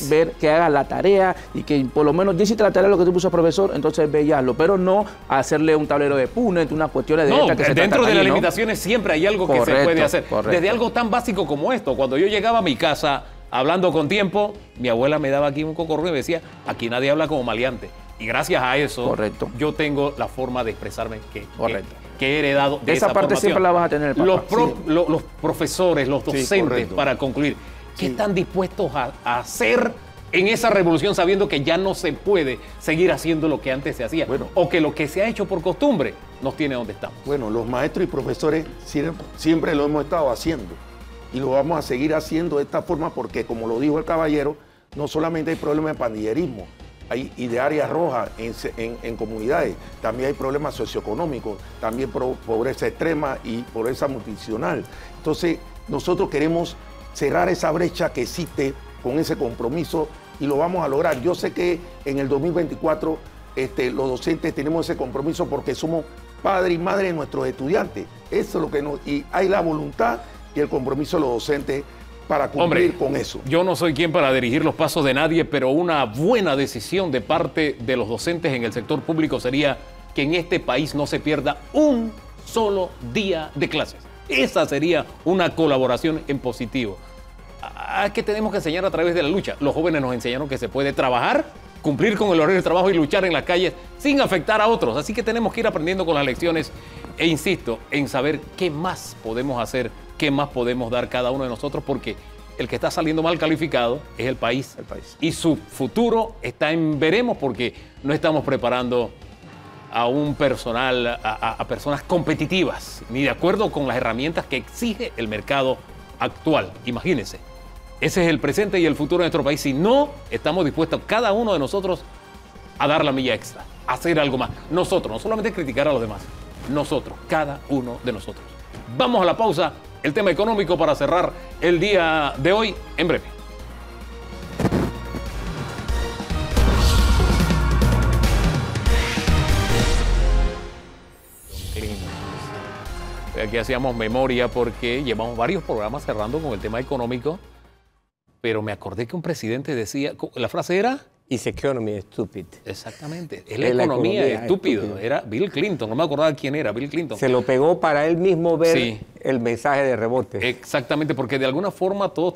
ver que haga la tarea y que por lo menos ya hiciste la tarea lo que te puso el profesor, entonces ve y hazlo, pero no hacerle un tablero de Punnett, unas cuestiones de estas que se dentro de las allí, limitaciones siempre hay algo que se puede hacer. Desde algo tan básico como esto. Cuando yo llegaba a mi casa hablando con tiempo, mi abuela me daba aquí un cocorro y me decía, aquí nadie habla como maleante. Y gracias a eso, yo tengo la forma de expresarme que he heredado de esa parte formación. Siempre la vas a tener, papá. Los profesores, los docentes, para concluir, ¿qué están dispuestos a hacer en esa revolución sabiendo que ya no se puede seguir haciendo lo que antes se hacía, Bueno. o que lo que se ha hecho por costumbre nos tiene donde estamos? Bueno, los maestros y profesores siempre lo hemos estado haciendo y lo vamos a seguir haciendo de esta forma porque, como lo dijo el caballero, no solamente hay problemas de pandillerismo y de áreas rojas en comunidades, también hay problemas socioeconómicos, también pobreza extrema y pobreza nutricional. Entonces, nosotros queremos cerrar esa brecha que existe con ese compromiso y lo vamos a lograr. Yo sé que en el 2024 los docentes tenemos ese compromiso porque somos padres y madres de nuestros estudiantes. Eso es lo que y hay la voluntad y el compromiso de los docentes para cumplir con eso. Yo no soy quien para dirigir los pasos de nadie, pero una buena decisión de parte de los docentes en el sector público sería que en este país no se pierda un solo día de clases. Esa sería una colaboración en positivo. ¿Qué tenemos que enseñar a través de la lucha? Los jóvenes nos enseñaron que se puede trabajar, cumplir con el horario de trabajo y luchar en las calles sin afectar a otros. Así que tenemos que ir aprendiendo con las lecciones e insisto en saber qué más podemos hacer, qué más podemos dar cada uno de nosotros, porque el que está saliendo mal calificado es el país. Y su futuro está en veremos porque no estamos preparando a un personal, a personas competitivas, ni de acuerdo con las herramientas que exige el mercado actual. Imagínense, ese es el presente y el futuro de nuestro país. Si no estamos dispuestos, cada uno de nosotros, a dar la milla extra, a hacer algo más. Nosotros, no solamente criticar a los demás, nosotros, cada uno de nosotros. Vamos a la pausa, el tema económico para cerrar el día de hoy en breve. Aquí hacíamos memoria porque llevamos varios programas cerrando con el tema económico, pero me acordé que un presidente decía, la frase era... It's economy stupid. Exactamente, es la economía estúpido. Era Bill Clinton, no me acordaba quién era, Bill Clinton. Se lo pegó para él mismo ver Sí. el mensaje de rebote. Exactamente, porque de alguna forma todos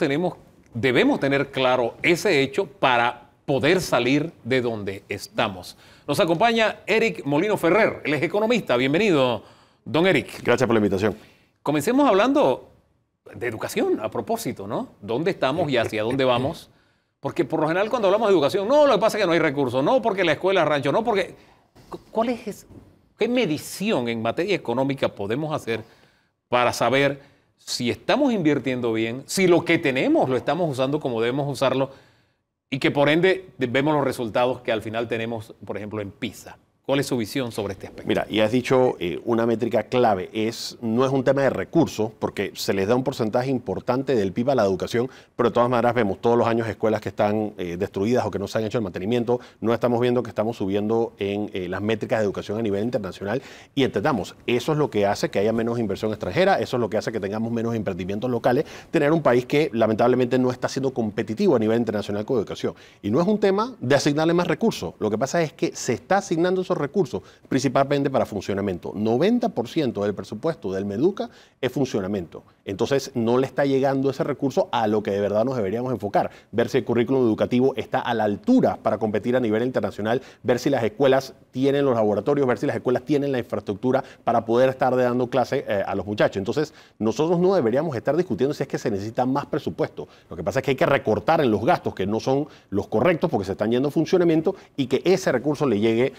debemos tener claro ese hecho para poder salir de donde estamos. Nos acompaña Eric Molino Ferrer, él es economista. Bienvenido, don Eric. Gracias por la invitación. Comencemos hablando de educación, a propósito, ¿no? ¿Dónde estamos y hacia dónde vamos? Porque por lo general cuando hablamos de educación, no, lo que pasa es que no hay recursos, no porque la escuela es rancho, no porque... ¿Qué medición en materia económica podemos hacer para saber si estamos invirtiendo bien, si lo que tenemos lo estamos usando como debemos usarlo y que por ende vemos los resultados que al final tenemos, por ejemplo, en PISA? ¿Cuál es su visión sobre este aspecto? Mira, y has dicho una métrica clave, no es un tema de recursos, porque se les da un porcentaje importante del PIB a la educación, pero de todas maneras vemos todos los años escuelas que están destruidas o que no se han hecho el mantenimiento, no estamos viendo que estamos subiendo en las métricas de educación a nivel internacional y entendamos, eso es lo que hace que haya menos inversión extranjera, eso es lo que hace que tengamos menos emprendimientos locales, tener un país que lamentablemente no está siendo competitivo a nivel internacional con educación. Y no es un tema de asignarle más recursos, lo que pasa es que se está asignando esos recursos, principalmente para funcionamiento. 90% del presupuesto del Meduca es funcionamiento. Entonces, no le está llegando ese recurso a lo que de verdad nos deberíamos enfocar. Ver si el currículum educativo está a la altura para competir a nivel internacional, ver si las escuelas tienen los laboratorios, ver si las escuelas tienen la infraestructura para poder estar dando clase a los muchachos. Entonces, nosotros no deberíamos estar discutiendo si es que se necesita más presupuesto. Lo que pasa es que hay que recortar en los gastos que no son los correctos porque se están yendo a funcionamiento y que ese recurso le llegue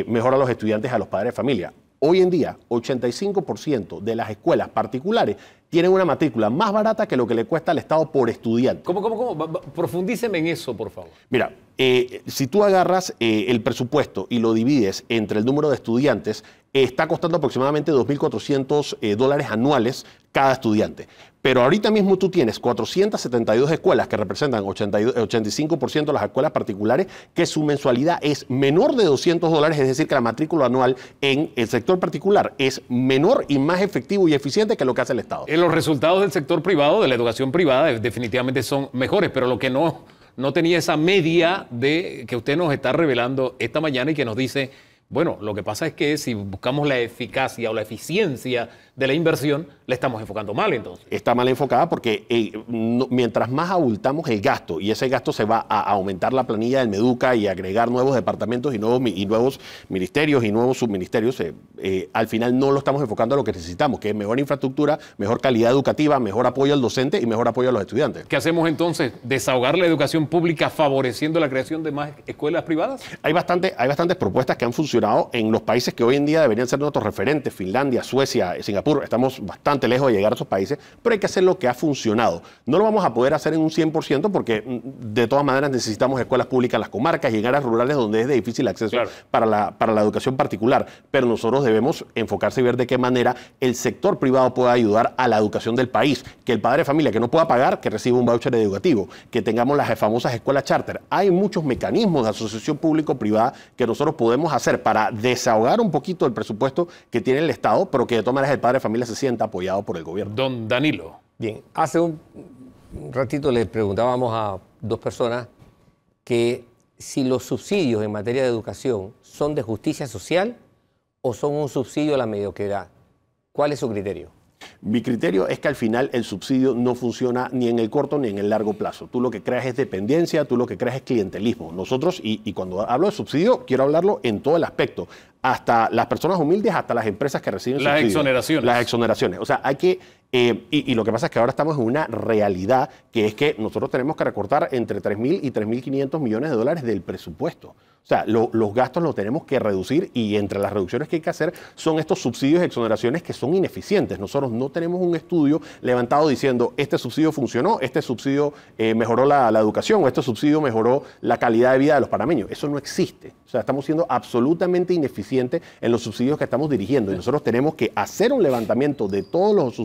mejor a los estudiantes, a los padres de familia. Hoy en día, 85% de las escuelas particulares tienen una matrícula más barata que lo que le cuesta al Estado por estudiante. ¿Cómo? Profundíceme en eso, por favor. Mira, si tú agarras el presupuesto y lo divides entre el número de estudiantes, está costando aproximadamente $2.400 anuales cada estudiante. Pero ahorita mismo tú tienes 472 escuelas que representan 85% de las escuelas particulares, que su mensualidad es menor de $200, es decir, que la matrícula anual en el sector particular es menor y más efectivo y eficiente que lo que hace el Estado. Los resultados del sector privado, de la educación privada, definitivamente son mejores, pero lo que no tenía esa media de que usted nos está revelando esta mañana y que nos dice, bueno, lo que pasa es que si buscamos la eficacia o la eficiencia de la inversión, la estamos enfocando mal entonces. Está mal enfocada porque mientras más abultamos el gasto y ese gasto se va a aumentar la planilla del Meduca y agregar nuevos departamentos y nuevos ministerios y nuevos subministerios, al final no lo estamos enfocando a lo que necesitamos, que es mejor infraestructura, mejor calidad educativa, mejor apoyo al docente y mejor apoyo a los estudiantes. ¿Qué hacemos entonces? ¿Desahogar la educación pública favoreciendo la creación de más escuelas privadas? Hay bastantes propuestas que han funcionado en los países que hoy en día deberían ser nuestros referentes, Finlandia, Suecia, Singapur. Estamos bastante lejos de llegar a esos países, pero hay que hacer lo que ha funcionado. No lo vamos a poder hacer en un 100% porque de todas maneras necesitamos escuelas públicas en las comarcas y en áreas rurales donde es de difícil acceso para la educación particular. Pero nosotros debemos enfocarse y ver de qué manera el sector privado puede ayudar a la educación del país. Que el padre de familia que no pueda pagar, que reciba un voucher educativo. Que tengamos las famosas escuelas charter. Hay muchos mecanismos de asociación público-privada que nosotros podemos hacer para desahogar un poquito el presupuesto que tiene el Estado, pero que de todas maneras el padre de familia se sienta apoyado por el gobierno. Don Danilo. Bien, hace un ratito le preguntábamos a dos personas que si los subsidios en materia de educación son de justicia social o son un subsidio a la mediocridad. ¿Cuál es su criterio? Mi criterio es que al final el subsidio no funciona ni en el corto ni en el largo plazo. Tú lo que creas es dependencia, tú lo que creas es clientelismo. Nosotros, y cuando hablo de subsidio, quiero hablarlo en todo el aspecto. Hasta las personas humildes, hasta las empresas que reciben subsidios. Las exoneraciones. Las exoneraciones. O sea, hay que... y lo que pasa es que ahora estamos en una realidad que es que nosotros tenemos que recortar entre 3.000 y 3.500 millones de dólares del presupuesto. O sea, los gastos los tenemos que reducir y entre las reducciones que hay que hacer son estos subsidios y exoneraciones que son ineficientes. Nosotros no tenemos un estudio levantado diciendo este subsidio funcionó, este subsidio mejoró la educación o este subsidio mejoró la calidad de vida de los panameños. Eso no existe. O sea, estamos siendo absolutamente ineficientes en los subsidios que estamos dirigiendo y nosotros tenemos que hacer un levantamiento de todos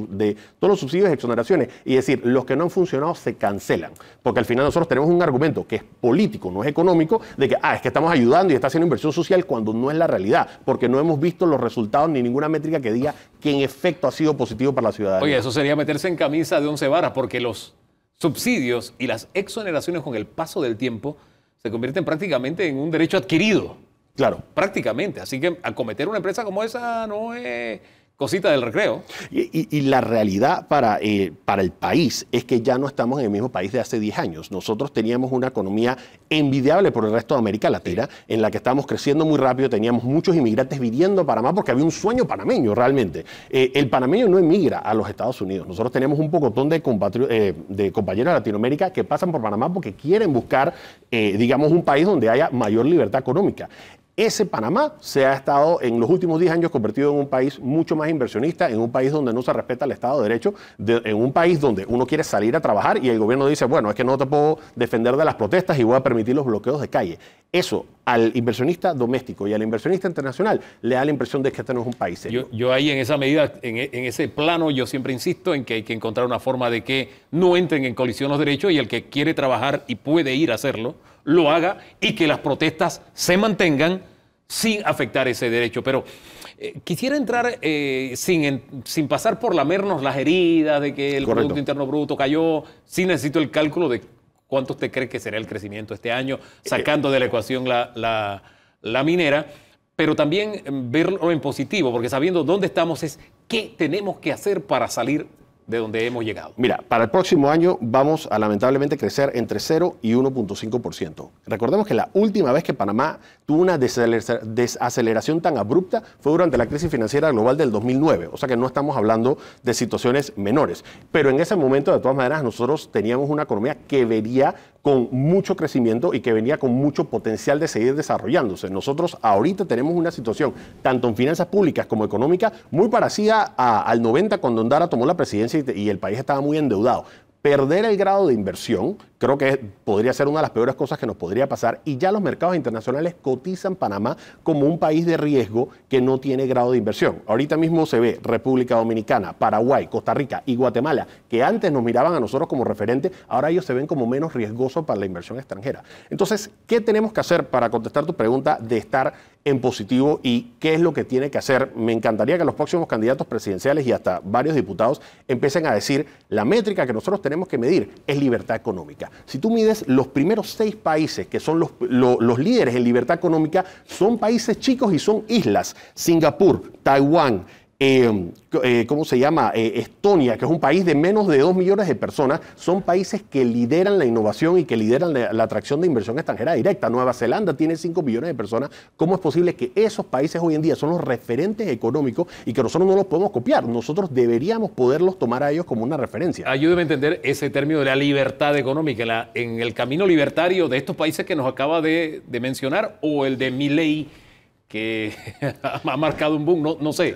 los subsidios y exoneraciones y decir, los que no han funcionado se cancelan. Porque al final nosotros tenemos un argumento que es político, no es económico, de que es que estamos ayudando y está haciendo inversión social cuando no es la realidad, porque no hemos visto los resultados ni ninguna métrica que diga que en efecto ha sido positivo para la ciudadanía. Oye, eso sería meterse en camisa de 11 varas, porque los subsidios y las exoneraciones con el paso del tiempo se convierten prácticamente en un derecho adquirido. Claro. Prácticamente. Así que acometer una empresa como esa no es cosita del recreo. Y la realidad para el país es que ya no estamos en el mismo país de hace 10 años. Nosotros teníamos una economía envidiable por el resto de América Latina, en la que estábamos creciendo muy rápido, teníamos muchos inmigrantes viniendo a Panamá porque había un sueño panameño realmente. El panameño no emigra a los Estados Unidos. Nosotros tenemos un pocotón de compañeros de Latinoamérica que pasan por Panamá porque quieren buscar, digamos, un país donde haya mayor libertad económica. Ese Panamá se ha estado en los últimos 10 años convertido en un país mucho más inversionista, en un país donde no se respeta el Estado de Derecho, en un país donde uno quiere salir a trabajar y el gobierno dice, bueno, es que no te puedo defender de las protestas y voy a permitir los bloqueos de calle. Eso al inversionista doméstico y al inversionista internacional le da la impresión de que este no es un país serio. Yo ahí en esa medida, en ese plano, yo siempre insisto en que hay que encontrar una forma de que no entren en colisión los derechos y el que quiere trabajar y puede ir a hacerlo, lo haga y que las protestas se mantengan sin afectar ese derecho. Pero quisiera entrar sin pasar por lamernos las heridas de que el Producto Interno Bruto cayó. Sí necesito el cálculo de cuánto usted cree que será el crecimiento este año, sacando de la ecuación la minera, pero también verlo en positivo, porque sabiendo dónde estamos es qué tenemos que hacer para salir de donde hemos llegado. Mira, para el próximo año vamos a lamentablemente crecer entre 0 y 1.5%. Recordemos que la última vez que Panamá tuvo una desaceleración tan abrupta fue durante la crisis financiera global del 2009, o sea que no estamos hablando de situaciones menores. Pero en ese momento, de todas maneras, nosotros teníamos una economía que venía con mucho crecimiento y que venía con mucho potencial de seguir desarrollándose. Nosotros ahorita tenemos una situación, tanto en finanzas públicas como económica, muy parecida al 90 cuando Ondara tomó la presidencia y el país estaba muy endeudado. Perder el grado de inversión creo que podría ser una de las peores cosas que nos podría pasar y ya los mercados internacionales cotizan Panamá como un país de riesgo que no tiene grado de inversión. Ahorita mismo se ve República Dominicana, Paraguay, Costa Rica y Guatemala, que antes nos miraban a nosotros como referente, ahora ellos se ven como menos riesgosos para la inversión extranjera. Entonces, ¿qué tenemos que hacer para contestar tu pregunta de estar en positivo y qué es lo que tiene que hacer? Me encantaría que los próximos candidatos presidenciales y hasta varios diputados empiecen a decir la métrica que nosotros tenemos que medir es libertad económica. Si tú mides los primeros 6 países que son los líderes en libertad económica, son países chicos y son islas. Singapur, Taiwán, ¿cómo se llama? Estonia, que es un país de menos de 2 millones de personas, son países que lideran la innovación y que lideran la atracción de inversión extranjera directa. Nueva Zelanda tiene 5 millones de personas. ¿Cómo es posible que esos países hoy en día son los referentes económicos y que nosotros no los podemos copiar? Nosotros deberíamos poderlos tomar a ellos como una referencia. Ayúdeme a entender ese término de la libertad económica, en el camino libertario de estos países que nos acaba de mencionar, o el de Milei, que ha marcado un boom, no sé.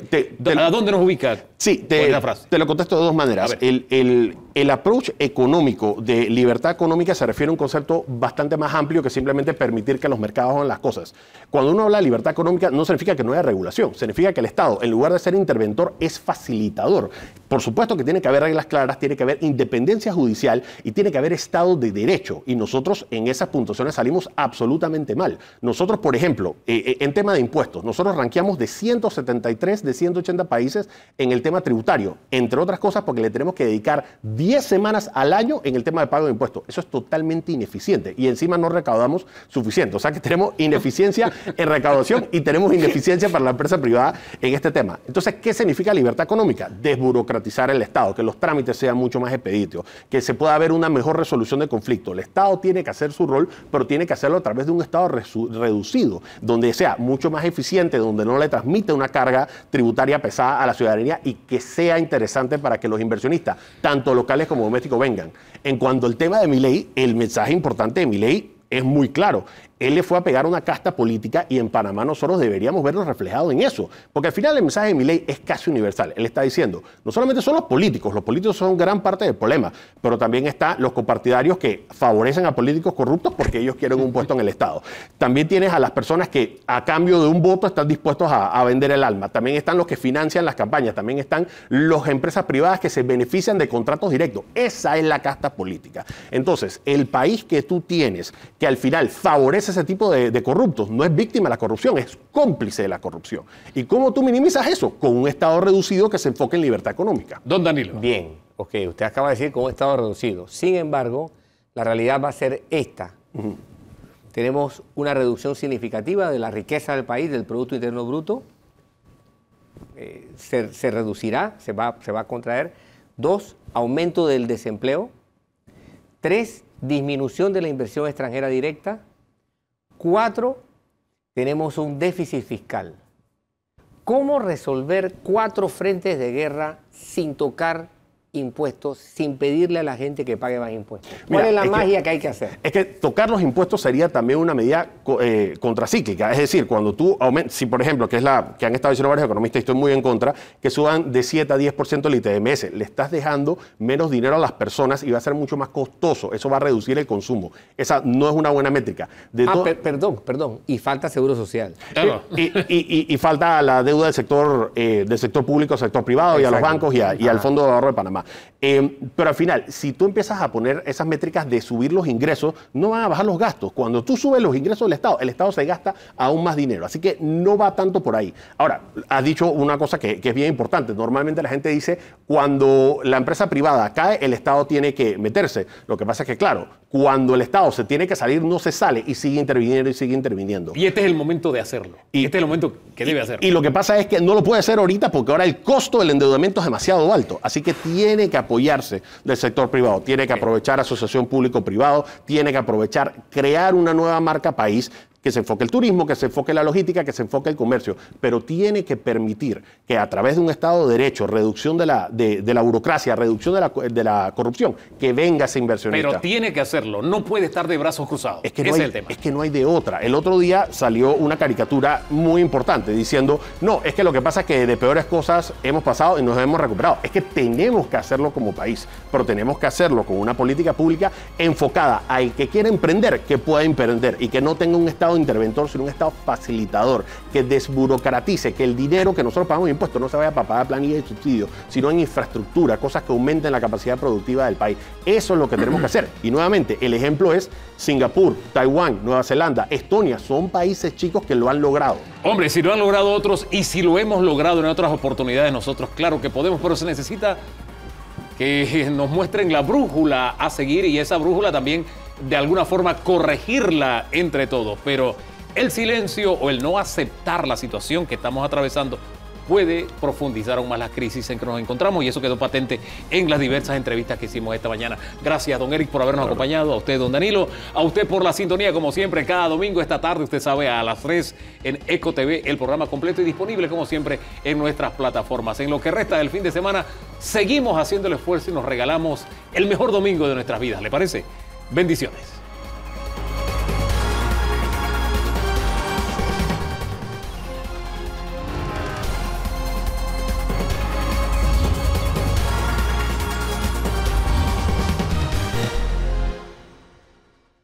¿A dónde nos ubica? Sí, te lo contesto de dos maneras. El approach económico de libertad económica se refiere a un concepto bastante más amplio que simplemente permitir que los mercados hagan las cosas. Cuando uno habla de libertad económica, no significa que no haya regulación, significa que el Estado, en lugar de ser interventor, es facilitador. Por supuesto que tiene que haber reglas claras, tiene que haber independencia judicial y tiene que haber Estado de Derecho. Y nosotros en esas puntuaciones salimos absolutamente mal. Nosotros, por ejemplo, en tema de impuestos, nosotros rankeamos de 173 de 180 países en el tema tributario, entre otras cosas porque le tenemos que dedicar 10 semanas al año en el tema de pago de impuestos. Eso es totalmente ineficiente y encima no recaudamos suficiente. O sea que tenemos ineficiencia en recaudación y tenemos ineficiencia para la empresa privada en este tema. Entonces, ¿qué significa libertad económica? Desburocratizar el Estado, que los trámites sean mucho más expeditos, que se pueda haber una mejor resolución de conflictos. El Estado tiene que hacer su rol, pero tiene que hacerlo a través de un Estado reducido, donde sea mucho más eficiente, donde no le transmite una carga tributaria pesada a la ciudadanía y que sea interesante para que los inversionistas, tanto locales como domésticos, vengan. En cuanto al tema de Milei, el mensaje importante de Milei es muy claro. Él le fue a pegar una casta política y en Panamá nosotros deberíamos verlo reflejado en eso. Porque al final el mensaje de Milei es casi universal. Él está diciendo, no solamente son los políticos son gran parte del problema, pero también están los copartidarios que favorecen a políticos corruptos porque ellos quieren un puesto en el Estado. También tienes a las personas que a cambio de un voto están dispuestos a vender el alma. También están los que financian las campañas. También están las empresas privadas que se benefician de contratos directos. Esa es la casta política. Entonces, el país que tú tienes que al final favorece ese tipo de corruptos, no es víctima de la corrupción, es cómplice de la corrupción. ¿Y cómo tú minimizas eso? Con un Estado reducido que se enfoque en libertad económica. Don Danilo. Bien, ok, usted acaba de decir con un Estado reducido. Sin embargo, la realidad va a ser esta. Tenemos una reducción significativa de la riqueza del país, del Producto Interno Bruto. Se reducirá, se va a contraer. 2, aumento del desempleo. 3, disminución de la inversión extranjera directa. 4, tenemos un déficit fiscal. ¿Cómo resolver 4 frentes de guerra sin tocar impuestos, sin pedirle a la gente que pague más impuestos? ¿Cuál es la magia que hay que hacer? Es que tocar los impuestos sería también una medida contracíclica. Es decir, cuando tú aumentas, si por ejemplo, que es la que han estado diciendo varios economistas y estoy muy en contra, que suban de 7 a 10% el ITMS, le estás dejando menos dinero a las personas y va a ser mucho más costoso. Eso va a reducir el consumo. Esa no es una buena métrica. Perdón. Y falta seguro social. Y falta la deuda del sector público, sector privado. Exacto. Y a los bancos y al Fondo de Ahorro de Panamá. Pero al final, si tú empiezas a poner esas métricas de subir los ingresos, no van a bajar los gastos. Cuando tú subes los ingresos del Estado, el Estado se gasta aún más dinero. Así que no va tanto por ahí. Ahora, has dicho una cosa que es bien importante. Normalmente la gente dice, cuando la empresa privada cae, el Estado tiene que meterse. Lo que pasa es que, claro, cuando el Estado se tiene que salir, no se sale y sigue interviniendo y sigue interviniendo. Y este es el momento de hacerlo. Este es el momento que debe hacerlo. Y lo que pasa es que no lo puede hacer ahorita porque ahora el costo del endeudamiento es demasiado alto. Así que tiene que apoyarse del sector privado, tiene que aprovechar asociación público-privado, tiene que aprovechar, crear una nueva marca país que se enfoque el turismo, que se enfoque la logística, que se enfoque el comercio, pero tiene que permitir que a través de un Estado de Derecho, reducción de la burocracia, reducción de la corrupción, que venga ese inversionista. Pero tiene que hacerlo, no puede estar de brazos cruzados. Es que no hay de otra. El otro día salió una caricatura muy importante diciendo, no, es que lo que pasa es que de peores cosas hemos pasado y nos hemos recuperado. Es que tenemos que hacerlo como país, pero tenemos que hacerlo con una política pública enfocada al que quiera emprender, que pueda emprender y que no tenga un Estado interventor, sino un Estado facilitador, que desburocratice, que el dinero que nosotros pagamos de impuestos no se vaya para pagar planillas y subsidios, sino en infraestructura, cosas que aumenten la capacidad productiva del país. Eso es lo que tenemos que hacer. Y nuevamente, el ejemplo es Singapur, Taiwán, Nueva Zelanda, Estonia, son países chicos que lo han logrado. Hombre, si lo han logrado otros y si lo hemos logrado en otras oportunidades nosotros, claro que podemos, pero se necesita que nos muestren la brújula a seguir y esa brújula también de alguna forma corregirla entre todos. Pero el silencio o el no aceptar la situación que estamos atravesando puede profundizar aún más la crisis en que nos encontramos, y eso quedó patente en las diversas entrevistas que hicimos esta mañana. Gracias, don Eric, por habernos acompañado, a usted, don Danilo, a usted por la sintonía, como siempre, cada domingo esta tarde, usted sabe, a las 3 en Eco TV, el programa completo y disponible, como siempre, en nuestras plataformas. En lo que resta del fin de semana, seguimos haciendo el esfuerzo y nos regalamos el mejor domingo de nuestras vidas, ¿le parece? Bendiciones.